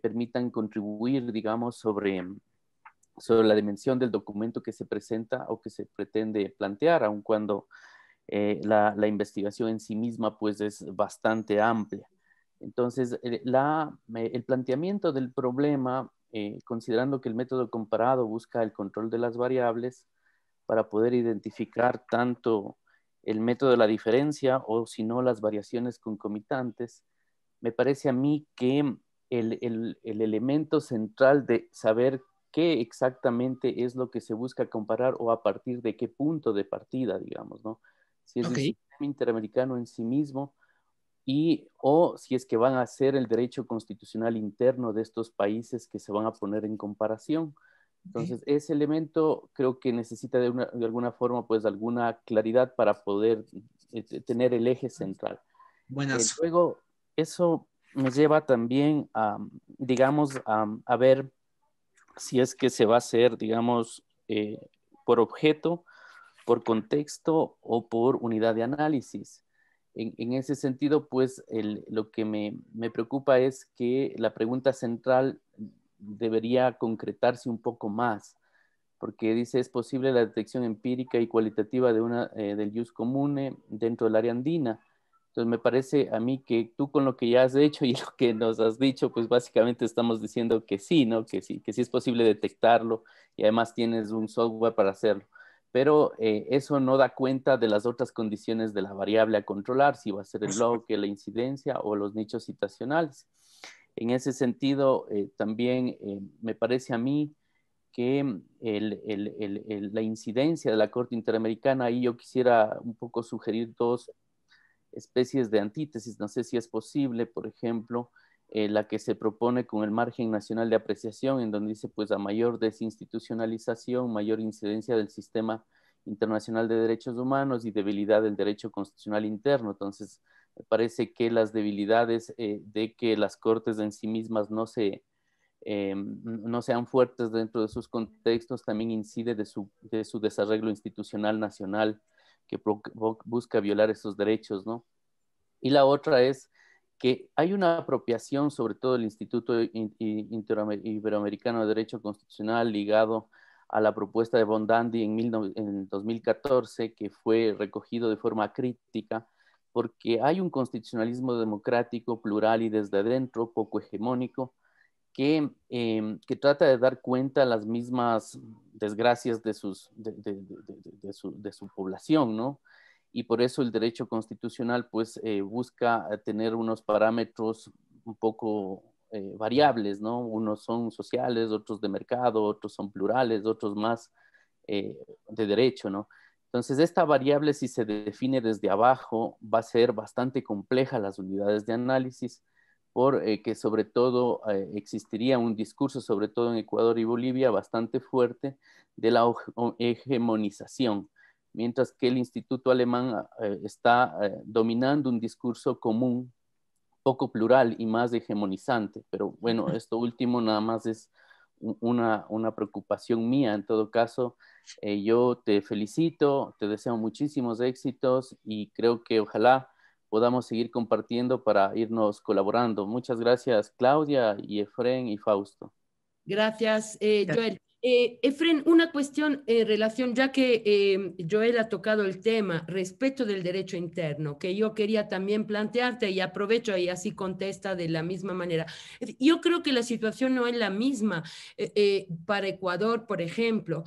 permitan contribuir, digamos, sobre la dimensión del documento que se presenta o que se pretende plantear, aun cuando la investigación en sí misma pues es bastante amplia. Entonces, el planteamiento del problema, considerando que el método comparado busca el control de las variables para poder identificar tanto el método de la diferencia o si no las variaciones concomitantes, me parece a mí que el elemento central de saber qué exactamente es lo que se busca comparar o a partir de qué punto de partida, digamos, ¿no? Si es el sistema interamericano en sí mismo o si es que van a ser el derecho constitucional interno de estos países que se van a poner en comparación. Entonces, ese elemento creo que necesita de alguna forma, pues, alguna claridad para poder tener el eje central. Luego, eso me lleva también a, digamos, a ver si es que se va a hacer, digamos, por objeto, por contexto o por unidad de análisis. En ese sentido, pues, lo que me preocupa es que la pregunta central debería concretarse un poco más, porque dice, es posible la detección empírica y cualitativa del jus comune dentro del área andina. Entonces, me parece a mí que tú con lo que ya has hecho y lo que nos has dicho, pues básicamente estamos diciendo que sí, ¿no? Que sí es posible detectarlo y además tienes un software para hacerlo. Pero eso no da cuenta de las otras condiciones de la variable a controlar, si va a ser el bloque, la incidencia o los nichos citacionales. En ese sentido, también me parece a mí que la incidencia de la Corte Interamericana, ahí yo quisiera un poco sugerir dos especies de antítesis. No sé si es posible, por ejemplo, la que se propone con el margen nacional de apreciación, en donde dice, pues, a mayor desinstitucionalización, mayor incidencia del sistema internacional de derechos humanos y debilidad del derecho constitucional interno. Entonces, me parece que las debilidades de que las cortes en sí mismas no sean fuertes dentro de sus contextos también incide de su desarrollo institucional nacional que busca violar esos derechos, ¿no? Y la otra es que hay una apropiación, sobre todo del Instituto Iberoamericano de Derecho Constitucional, ligado a la propuesta de Bondandi en 2014, que fue recogido de forma crítica, porque hay un constitucionalismo democrático, plural y desde adentro, poco hegemónico, que trata de dar cuenta a las mismas desgracias de su población, ¿no? Y por eso el derecho constitucional pues busca tener unos parámetros un poco variables, ¿no? Unos son sociales, otros de mercado, otros son plurales, otros más de derecho, ¿no? Entonces, esta variable, si se define desde abajo, va a ser bastante compleja las unidades de análisis, porque sobre todo existiría un discurso, sobre todo en Ecuador y Bolivia, bastante fuerte de la hegemonización, mientras que el Instituto Alemán está dominando un discurso común, poco plural y más hegemonizante. Pero bueno, esto último nada más es una preocupación mía. En todo caso, yo te felicito, te deseo muchísimos éxitos y creo que ojalá podamos seguir compartiendo para irnos colaborando. Muchas gracias, Claudia y Efren y Fausto. Gracias, Joel. Efren, una cuestión en relación, ya que Joel ha tocado el tema respecto del derecho interno, que yo quería también plantearte y aprovecho y así contesta de la misma manera. Yo creo que la situación no es la misma para Ecuador, por ejemplo.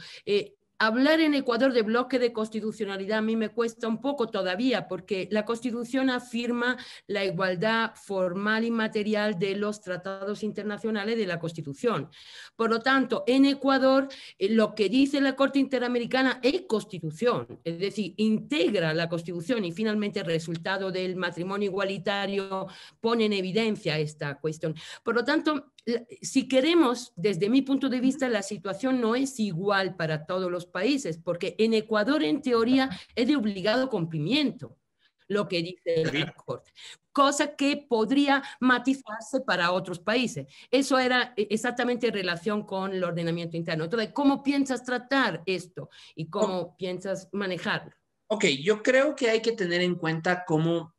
Hablar en Ecuador de bloque de constitucionalidad a mí me cuesta un poco todavía, porque la Constitución afirma la igualdad formal y material de los tratados internacionales de la Constitución. Por lo tanto, en Ecuador, lo que dice la Corte Interamericana es Constitución, es decir, integra la Constitución y finalmente el resultado del matrimonio igualitario pone en evidencia esta cuestión. Por lo tanto, si queremos, desde mi punto de vista, la situación no es igual para todos los países, porque en Ecuador, en teoría, es de obligado cumplimiento lo que dice la Corte, cosa que podría matizarse para otros países. Eso era exactamente en relación con el ordenamiento interno. Entonces, ¿cómo piensas tratar esto y cómo piensas manejarlo? Ok, yo creo que hay que tener en cuenta cómo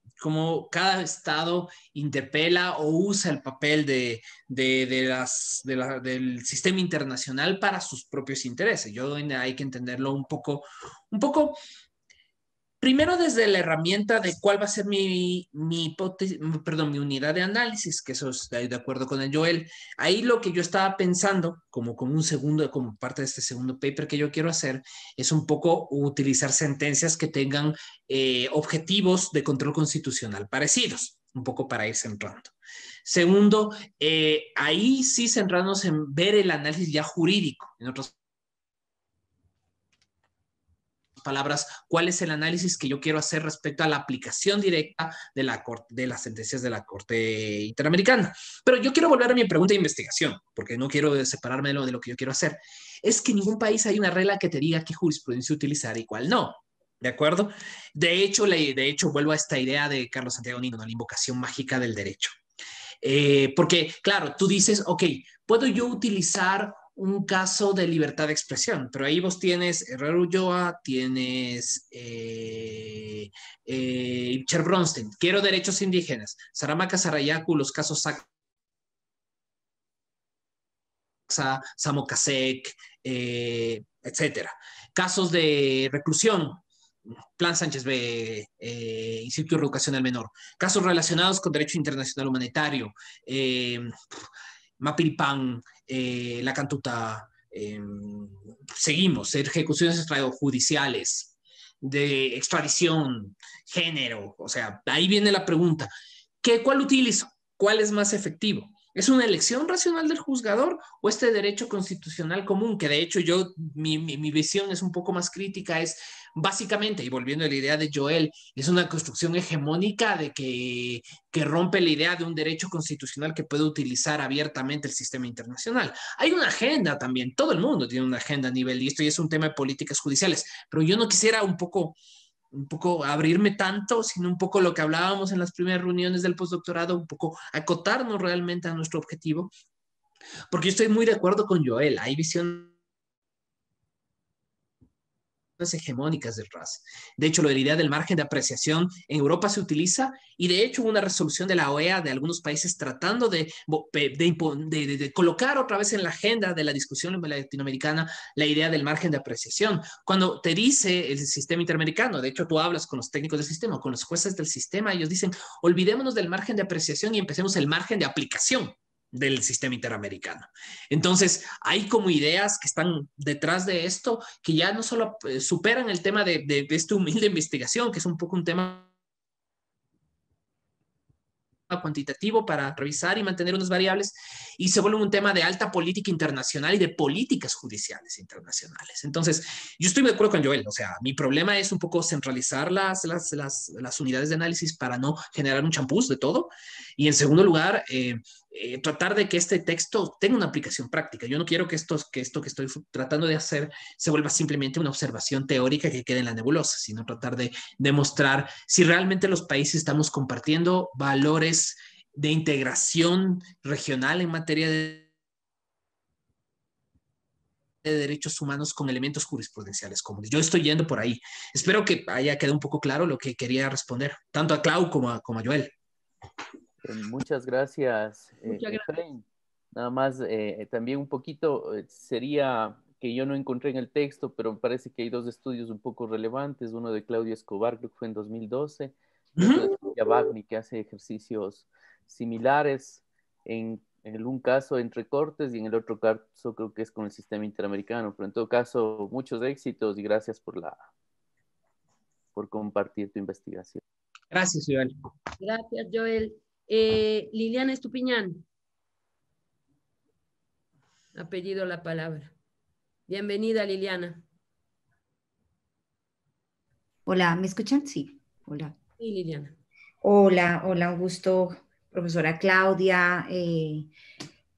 cada estado interpela o usa el papel del sistema internacional para sus propios intereses. Hay que entenderlo un poco, primero desde la herramienta de cuál va a ser mi unidad de análisis, que eso es de acuerdo con el Joel. Ahí lo que yo estaba pensando, como parte de este segundo paper que yo quiero hacer, es un poco utilizar sentencias que tengan objetivos de control constitucional parecidos, un poco para ir centrando. Segundo, ahí sí centrarnos en ver el análisis ya jurídico, en otras palabras, cuál es el análisis que yo quiero hacer respecto a la aplicación directa de las sentencias de la Corte Interamericana. Pero yo quiero volver a mi pregunta de investigación, porque no quiero separarme de lo que yo quiero hacer. Es que en ningún país hay una regla que te diga qué jurisprudencia utilizar y cuál no. ¿De acuerdo? De hecho, vuelvo a esta idea de Carlos Santiago Nino, la invocación mágica del derecho. Porque, claro, tú dices, ok, ¿puedo yo utilizar un caso de libertad de expresión? Pero ahí vos tienes Herrera Ulloa, tienes Cher Bronstein, quiero derechos indígenas, Saramacca Sarayaku, los casos Saxa, Samo Kasek, etcétera. Casos de reclusión, Plan Sánchez B, Instituto de Educación al Menor. Casos relacionados con derecho internacional humanitario, Mapilpan, La Cantuta, seguimos, ejecuciones extrajudiciales, de extradición, género, o sea, ahí viene la pregunta, ¿cuál utilizo? ¿Cuál es más efectivo? ¿Es una elección racional del juzgador o este derecho constitucional común? Que de hecho mi visión es un poco más crítica, es básicamente, y volviendo a la idea de Joel, es una construcción hegemónica de que rompe la idea de un derecho constitucional que puede utilizar abiertamente el sistema internacional. Hay una agenda también, todo el mundo tiene una agenda a nivel, y esto ya es un tema de políticas judiciales, pero yo no quisiera un poco abrirme tanto, sino un poco lo que hablábamos en las primeras reuniones del postdoctorado, un poco acotarnos realmente a nuestro objetivo, porque yo estoy muy de acuerdo con Joel, hay visión hegemónicas del RAS. De hecho, lo de la idea del margen de apreciación en Europa se utiliza y de hecho hubo una resolución de la OEA de algunos países tratando de colocar otra vez en la agenda de la discusión latinoamericana la idea del margen de apreciación. Cuando te dice el sistema interamericano, de hecho tú hablas con los técnicos del sistema, con los jueces del sistema, ellos dicen, olvidémonos del margen de apreciación y empecemos el margen de aplicación del sistema interamericano. Entonces, hay como ideas que están detrás de esto que ya no solo superan el tema de esta humilde investigación, que es un poco un tema cuantitativo para revisar y mantener unas variables, y se vuelve un tema de alta política internacional y de políticas judiciales internacionales. Entonces, yo estoy de acuerdo con Joel, o sea, mi problema es un poco centralizar las unidades de análisis para no generar un champús de todo, y en segundo lugar, tratar de que este texto tenga una aplicación práctica. Yo no quiero que esto que estoy tratando de hacer se vuelva simplemente una observación teórica que quede en la nebulosa, sino tratar de demostrar si realmente los países estamos compartiendo valores de integración regional en materia de derechos humanos con elementos jurisprudenciales comunes. Yo estoy yendo por ahí. Espero que haya quedado un poco claro lo que quería responder, tanto a Clau como a Joel. Muchas gracias, Muchas gracias. Efraín. Nada más, también un poquito, sería que yo no encontré en el texto, pero me parece que hay dos estudios un poco relevantes, uno de Claudia Escobar, creo que fue en 2012, y otro de Sofía Bagni, que hace ejercicios similares, en un caso en recortes y en el otro caso creo que es con el sistema interamericano, pero en todo caso, muchos éxitos y gracias por compartir tu investigación. Gracias, Joel. Gracias, Joel. Liliana Estupiñán ha pedido la palabra. Bienvenida, Liliana. Hola, ¿me escuchan? Sí, hola. Sí, Liliana. Hola, un gusto, profesora Claudia,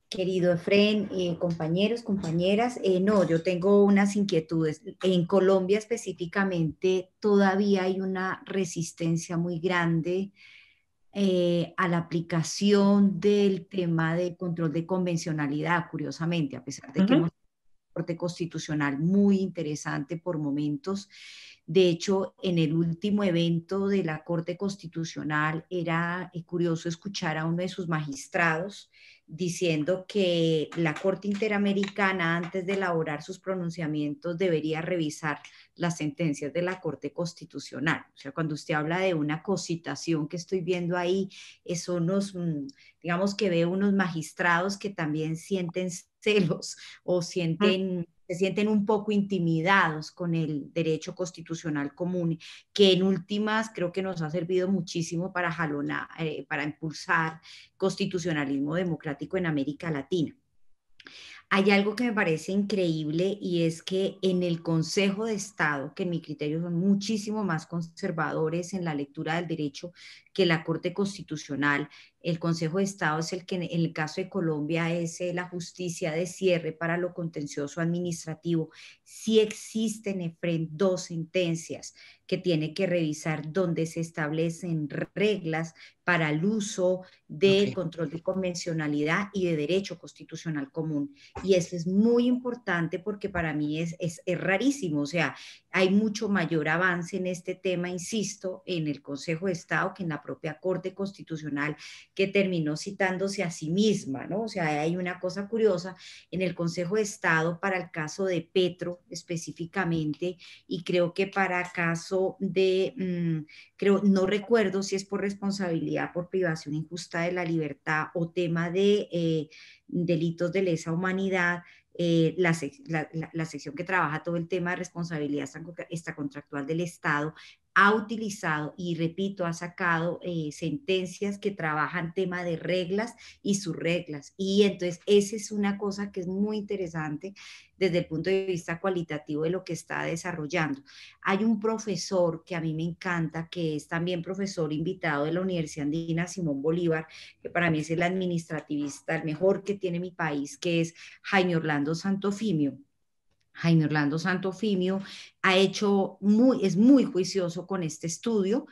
querido Efrén, compañeros, compañeras. No, yo tengo unas inquietudes. En Colombia específicamente todavía hay una resistencia muy grande a la aplicación del tema de control de convencionalidad, curiosamente, a pesar de que hemos Corte Constitucional muy interesante por momentos. De hecho, en el último evento de la Corte Constitucional era curioso escuchar a uno de sus magistrados diciendo que la Corte Interamericana, antes de elaborar sus pronunciamientos, debería revisar las sentencias de la Corte Constitucional. O sea, cuando usted habla de una cositación que estoy viendo ahí, son digamos que veo unos magistrados que también sienten celos o se sienten un poco intimidados con el derecho constitucional común, que en últimas creo que nos ha servido muchísimo para jalonar, para impulsar constitucionalismo democrático en América Latina. Hay algo que me parece increíble y es que en el Consejo de Estado, que en mi criterio son muchísimo más conservadores en la lectura del derecho que la Corte Constitucional, el Consejo de Estado es el que en el caso de Colombia es la justicia de cierre para lo contencioso administrativo. Sí existen, Efrén, dos sentencias que tiene que revisar donde se establecen reglas para el uso de control de convencionalidad y de derecho constitucional común. Y eso es muy importante porque para mí es rarísimo, o sea, hay mucho mayor avance en este tema, insisto, en el Consejo de Estado que en la propia Corte Constitucional, que terminó citándose a sí misma, ¿no? O sea, hay una cosa curiosa en el Consejo de Estado para el caso de Petro específicamente, y creo que para caso de, no recuerdo si es por responsabilidad por privación injusta de la libertad o tema de delitos de lesa humanidad, la sección que trabaja todo el tema de responsabilidad extracontractual del Estado ha utilizado y, repito, ha sacado sentencias que trabajan tema de reglas y subreglas. Y entonces esa es una cosa que es muy interesante desde el punto de vista cualitativo de lo que está desarrollando. Hay un profesor que a mí me encanta, que es también profesor invitado de la Universidad Andina Simón Bolívar, que para mí es el administrativista, el mejor que tiene mi país, que es Jaime Orlando Santofimio. Jaime Orlando Santofimio es muy juicioso con este estudio,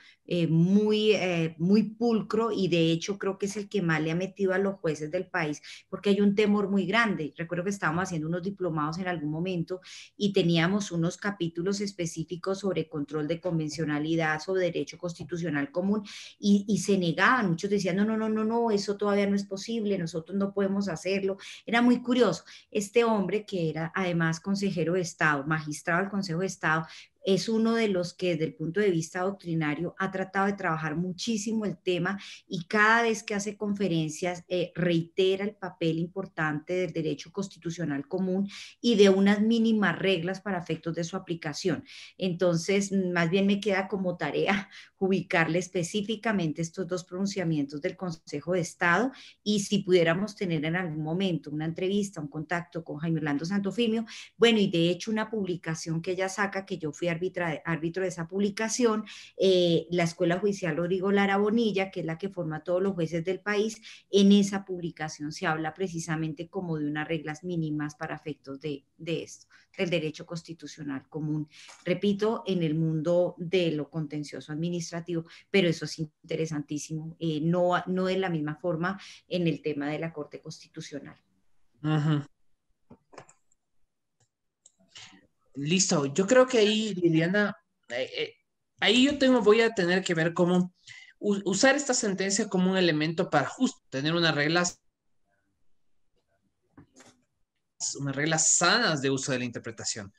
muy pulcro, y de hecho creo que es el que más le ha metido a los jueces del país, porque hay un temor muy grande. Recuerdo que estábamos haciendo unos diplomados en algún momento y teníamos unos capítulos específicos sobre control de convencionalidad, sobre derecho constitucional común, y se negaban. Muchos decían, no, eso todavía no es posible, nosotros no podemos hacerlo. Era muy curioso. Este hombre, que era además consejero de Estado, magistrado del Consejo de Estado, es uno de los que desde el punto de vista doctrinario ha tratado de trabajar muchísimo el tema, y cada vez que hace conferencias reitera el papel importante del derecho constitucional común y de unas mínimas reglas para efectos de su aplicación. Entonces, más bien me queda como tarea ubicarle específicamente estos dos pronunciamientos del Consejo de Estado, y si pudiéramos tener en algún momento una entrevista, un contacto con Jaime Orlando Santofimio, bueno, y de hecho una publicación que ella saca, que yo fui árbitro de esa publicación, la Escuela Judicial Rodrigo Lara Bonilla, que es la que forma a todos los jueces del país. En esa publicación se habla precisamente como de unas reglas mínimas para efectos de esto, del derecho constitucional común. Repito, en el mundo de lo contencioso administrativo, pero eso es interesantísimo, no de la misma forma en el tema de la Corte Constitucional. Listo, yo creo que ahí, Liliana, ahí voy a tener que ver cómo usar esta sentencia como un elemento para justo tener unas reglas sanas de uso de la interpretación.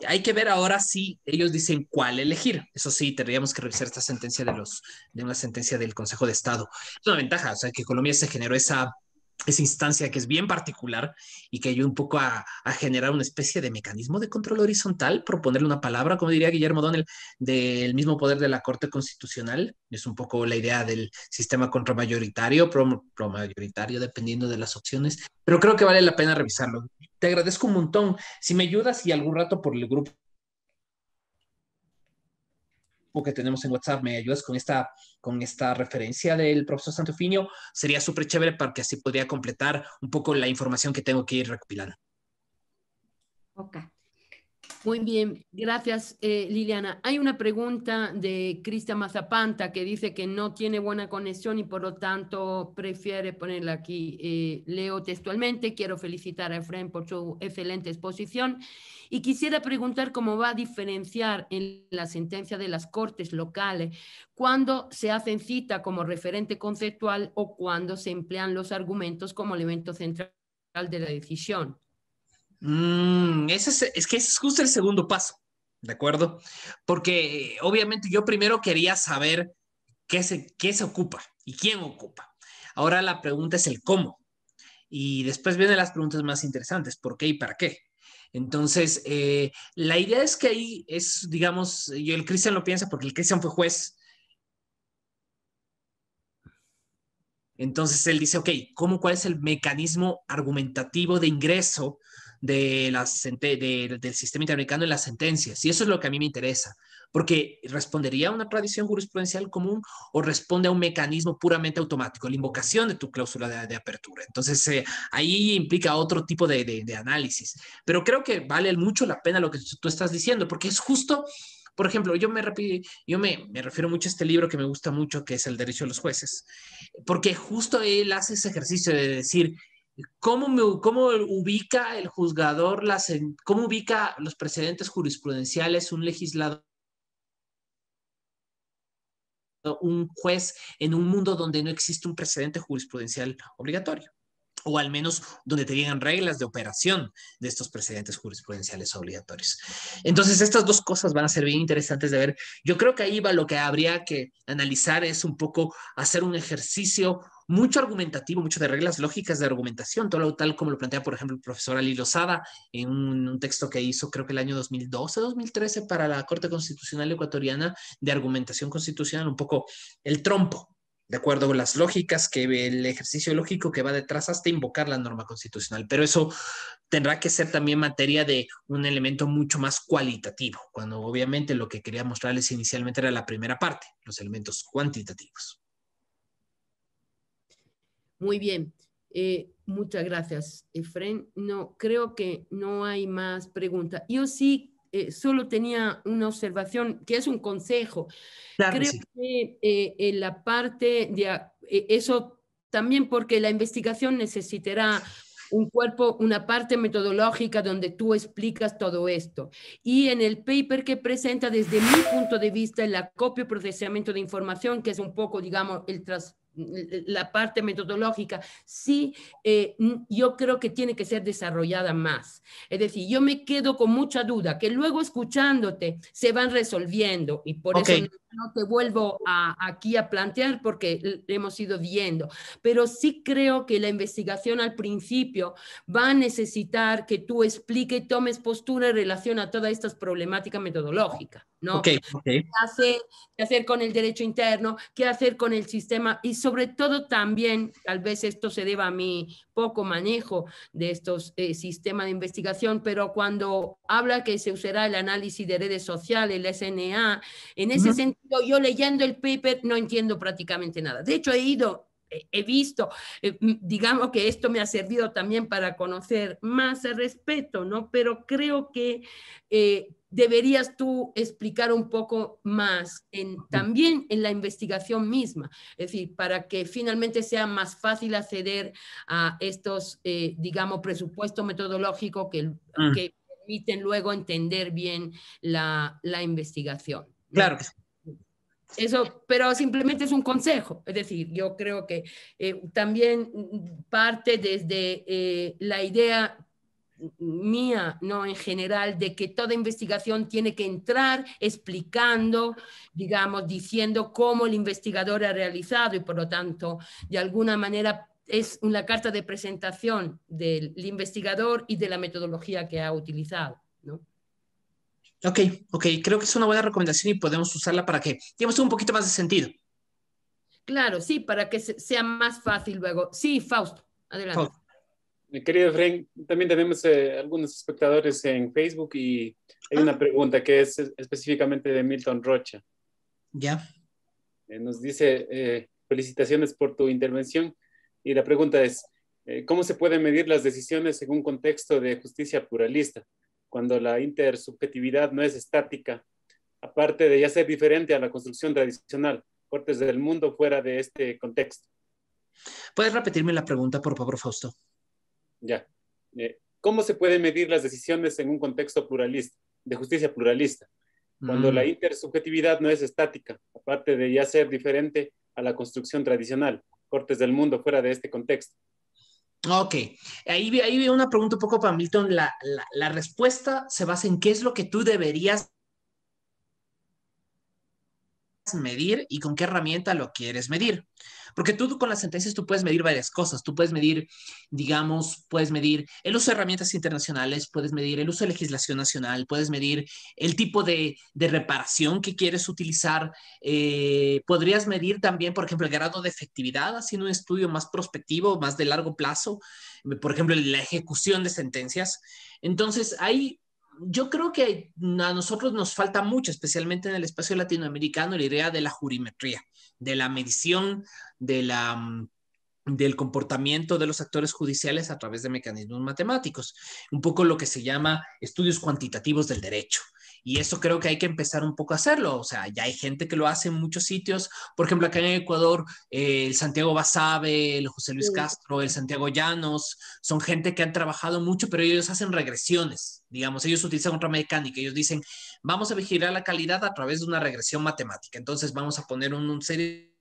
Hay que ver ahora si ellos dicen cuál elegir. Eso sí, tendríamos que revisar esta sentencia de una sentencia del Consejo de Estado. Es una ventaja, o sea, que Colombia se generó esa instancia que es bien particular y que ayuda un poco a generar una especie de mecanismo de control horizontal, proponerle una palabra, como diría Guillermo Donnell, del mismo poder de la Corte Constitucional. Es un poco la idea del sistema contramayoritario, pro-mayoritario, dependiendo de las opciones, pero creo que vale la pena revisarlo. Te agradezco un montón. Si me ayudas y algún rato por el grupo que tenemos en WhatsApp, me ayudas con esta referencia del profesor Santofimio, sería súper chévere para que así podría completar un poco la información que tengo que ir recopilando. Ok. Muy bien, gracias Liliana. Hay una pregunta de Cristian Mazapanta que dice que no tiene buena conexión y por lo tanto prefiere ponerla aquí. Leo textualmente: quiero felicitar a Efraín por su excelente exposición y quisiera preguntar cómo va a diferenciar en la sentencia de las Cortes locales cuando se hacen cita como referente conceptual o cuando se emplean los argumentos como elemento central de la decisión. Es que ese es justo el segundo paso, ¿de acuerdo? Porque obviamente yo primero quería saber qué se ocupa y quién ocupa. Ahora la pregunta es el cómo. Y después vienen las preguntas más interesantes: ¿por qué y para qué? Entonces, la idea es que ahí es, digamos, el Cristian lo piensa porque el Cristian fue juez. Entonces él dice, ok, ¿cuál es el mecanismo argumentativo de ingreso del sistema interamericano en las sentencias? Y eso es lo que a mí me interesa, porque ¿respondería a una tradición jurisprudencial común o responde a un mecanismo puramente automático, la invocación de tu cláusula de apertura? Entonces ahí implica otro tipo de análisis, pero creo que vale mucho la pena lo que tú estás diciendo, porque es justo. Por ejemplo, yo me refiero mucho a este libro que me gusta mucho, que es El Derecho de los Jueces, porque justo él hace ese ejercicio de decir, ¿cómo ubica el juzgador, cómo ubica los precedentes jurisprudenciales un legislador, un juez, en un mundo donde no existe un precedente jurisprudencial obligatorio? O al menos donde te digan reglas de operación de estos precedentes jurisprudenciales obligatorios. Entonces, estas dos cosas van a ser bien interesantes de ver. Yo creo que ahí va lo que habría que analizar, es un poco hacer un ejercicio mucho argumentativo, mucho de reglas lógicas de argumentación, tal como lo plantea, por ejemplo, el profesor Ali Lozada en un texto que hizo, creo que el año 2012, 2013, para la Corte Constitucional Ecuatoriana de argumentación constitucional, un poco el trompo, de acuerdo con las lógicas, el ejercicio lógico que va detrás hasta invocar la norma constitucional. Pero eso tendrá que ser también materia de un elemento mucho más cualitativo, cuando obviamente lo que quería mostrarles inicialmente era la primera parte, los elementos cuantitativos. Muy bien. Muchas gracias, Efraín. No, creo que no hay más preguntas. Yo sí solo tenía una observación, que es un consejo. Claro, Creo sí. que en la parte de eso también, porque la investigación necesitará un cuerpo, una parte metodológica donde tú explicas todo esto. Y en el paper que presenta, desde mi punto de vista, el acopio y procesamiento de información, que es un poco, digamos, la parte metodológica, sí, yo creo que tiene que ser desarrollada más. Es decir, yo me quedo con mucha duda, que luego escuchándote se van resolviendo, y por Ok, eso no te vuelvo aquí a plantear, porque hemos ido viendo, pero sí creo que la investigación al principio va a necesitar que tú expliques y tomes postura en relación a todas estas problemáticas metodológicas, ¿no? ok, ok. Qué hacer con el derecho interno, qué hacer con el sistema, y sobre todo también, tal vez esto se deba a mi poco manejo de estos sistemas de investigación, pero cuando habla que se usará el análisis de redes sociales, el SNA, en ese sentido, yo leyendo el paper no entiendo prácticamente nada. De hecho, he visto, digamos que esto me ha servido también para conocer más al respecto, ¿no? Pero creo que deberías tú explicar un poco más también en la investigación misma, es decir, para que finalmente sea más fácil acceder a estos, digamos, presupuestos metodológicos que permiten luego entender bien la investigación, ¿no? Claro que sí. Eso, pero simplemente es un consejo. Es decir, yo creo que también parte desde la idea mía, ¿no? En general, de que toda investigación tiene que entrar explicando, digamos, diciendo cómo el investigador ha realizado, y por lo tanto, de alguna manera, es una carta de presentación del investigador y de la metodología que ha utilizado, ¿no? Ok, ok, creo que es una buena recomendación y podemos usarla para que tengamos un poquito más de sentido. Claro, sí, para que sea más fácil luego. Sí, Fausto, adelante. Fausto. Mi querido Efraín, también tenemos algunos espectadores en Facebook y hay una pregunta que es específicamente de Milton Rocha. Ya. Nos dice, felicitaciones por tu intervención y la pregunta es, ¿cómo se pueden medir las decisiones en un contexto de justicia pluralista, cuando la intersubjetividad no es estática, aparte de ya ser diferente a la construcción tradicional, cortes del mundo fuera de este contexto? ¿Puedes repetirme la pregunta, por favor, Fausto? Ya. ¿Cómo se pueden medir las decisiones en un contexto pluralista, de justicia pluralista, cuando la intersubjetividad no es estática, aparte de ya ser diferente a la construcción tradicional, cortes del mundo fuera de este contexto? Ok, ahí vi una pregunta un poco para Milton. La respuesta se basa en qué es lo que tú deberías medir y con qué herramienta lo quieres medir. Porque tú con las sentencias tú puedes medir varias cosas. Tú puedes medir, digamos, puedes medir el uso de herramientas internacionales, puedes medir el uso de legislación nacional, puedes medir el tipo de reparación que quieres utilizar. Podrías medir también, por ejemplo, el grado de efectividad, haciendo un estudio más prospectivo, más de largo plazo, por ejemplo, la ejecución de sentencias. Entonces, yo creo que a nosotros nos falta mucho, especialmente en el espacio latinoamericano, la idea de la jurimetría, de la medición, del comportamiento de los actores judiciales a través de mecanismos matemáticos, un poco lo que se llama estudios cuantitativos del derecho. Y eso creo que hay que empezar un poco a hacerlo. O sea, ya hay gente que lo hace en muchos sitios. Por ejemplo, acá en Ecuador, el Santiago Basabe, el José Luis Castro, el Santiago Llanos, son gente que han trabajado mucho, pero ellos hacen regresiones. Digamos, ellos utilizan otra mecánica. Ellos dicen, vamos a vigilar la calidad a través de una regresión matemática. Entonces, vamos a poner un serie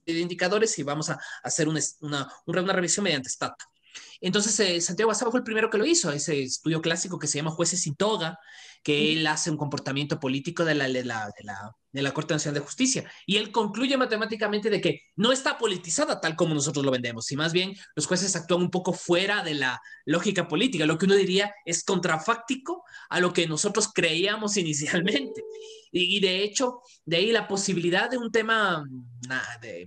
de indicadores y vamos a hacer una revisión mediante stata. Entonces, Santiago Basabe fue el primero que lo hizo, ese estudio clásico que se llama Jueces sin toga, que él hace un comportamiento político de la Corte Nacional de Justicia. Y él concluye matemáticamente de que no está politizada tal como nosotros lo vendemos, y más bien los jueces actúan un poco fuera de la lógica política, lo que uno diría es contrafáctico a lo que nosotros creíamos inicialmente. Y de hecho, de ahí la posibilidad de un tema,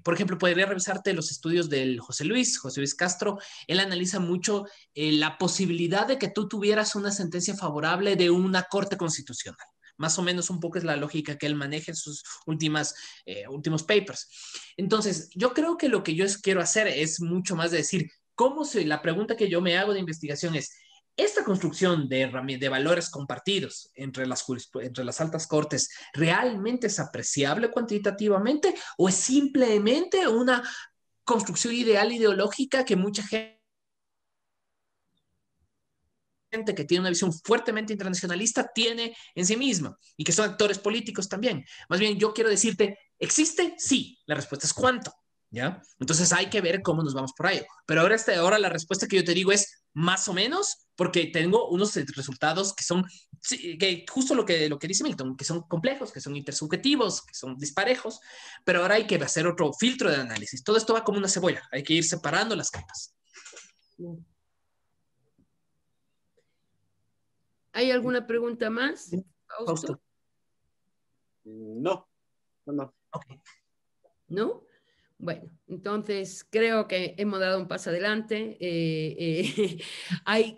por ejemplo, podría revisarte los estudios del José Luis Castro. Él analiza mucho la posibilidad de que tú tuvieras una sentencia favorable de una corte constitucional. Más o menos un poco es la lógica que él maneja en sus últimos papers. Entonces, yo creo que lo que yo quiero hacer es mucho más de decir, la pregunta que yo me hago de investigación es, esta construcción de valores compartidos entre las altas cortes realmente es apreciable cuantitativamente o es simplemente una construcción ideal ideológica que mucha gente que tiene una visión fuertemente internacionalista tiene en sí misma y que son actores políticos también? Más bien, yo quiero decirte, ¿existe? Sí. La respuesta es ¿cuánto? ¿Ya? Entonces hay que ver cómo nos vamos por ahí. Pero ahora la respuesta que yo te digo es más o menos, porque tengo unos resultados que son, que justo lo que dice Milton, que son complejos, que son intersubjetivos, que son disparejos, pero ahora hay que hacer otro filtro de análisis. Todo esto va como una cebolla, hay que ir separando las capas. ¿Hay alguna pregunta más, Fausto? No. Okay. ¿No? Bueno, entonces creo que hemos dado un paso adelante.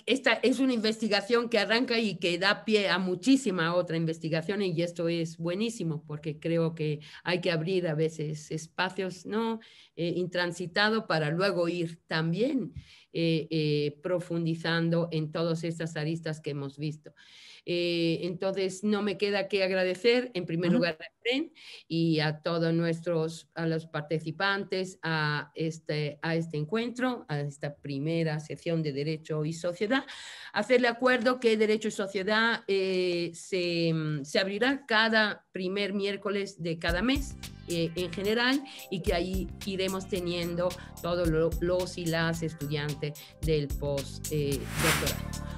Esta es una investigación que arranca y que da pie a muchísima otra investigación, y esto es buenísimo porque creo que hay que abrir a veces espacios, ¿no? Intransitados para luego ir también profundizando en todas estas aristas que hemos visto. Entonces no me queda que agradecer en primer lugar a Efren y a todos a los participantes a este encuentro, a esta primera sección de Derecho y Sociedad. Hacerle acuerdo que Derecho y Sociedad se abrirá cada primer miércoles de cada mes en general, y que ahí iremos teniendo todos los y las estudiantes del postdoctorado.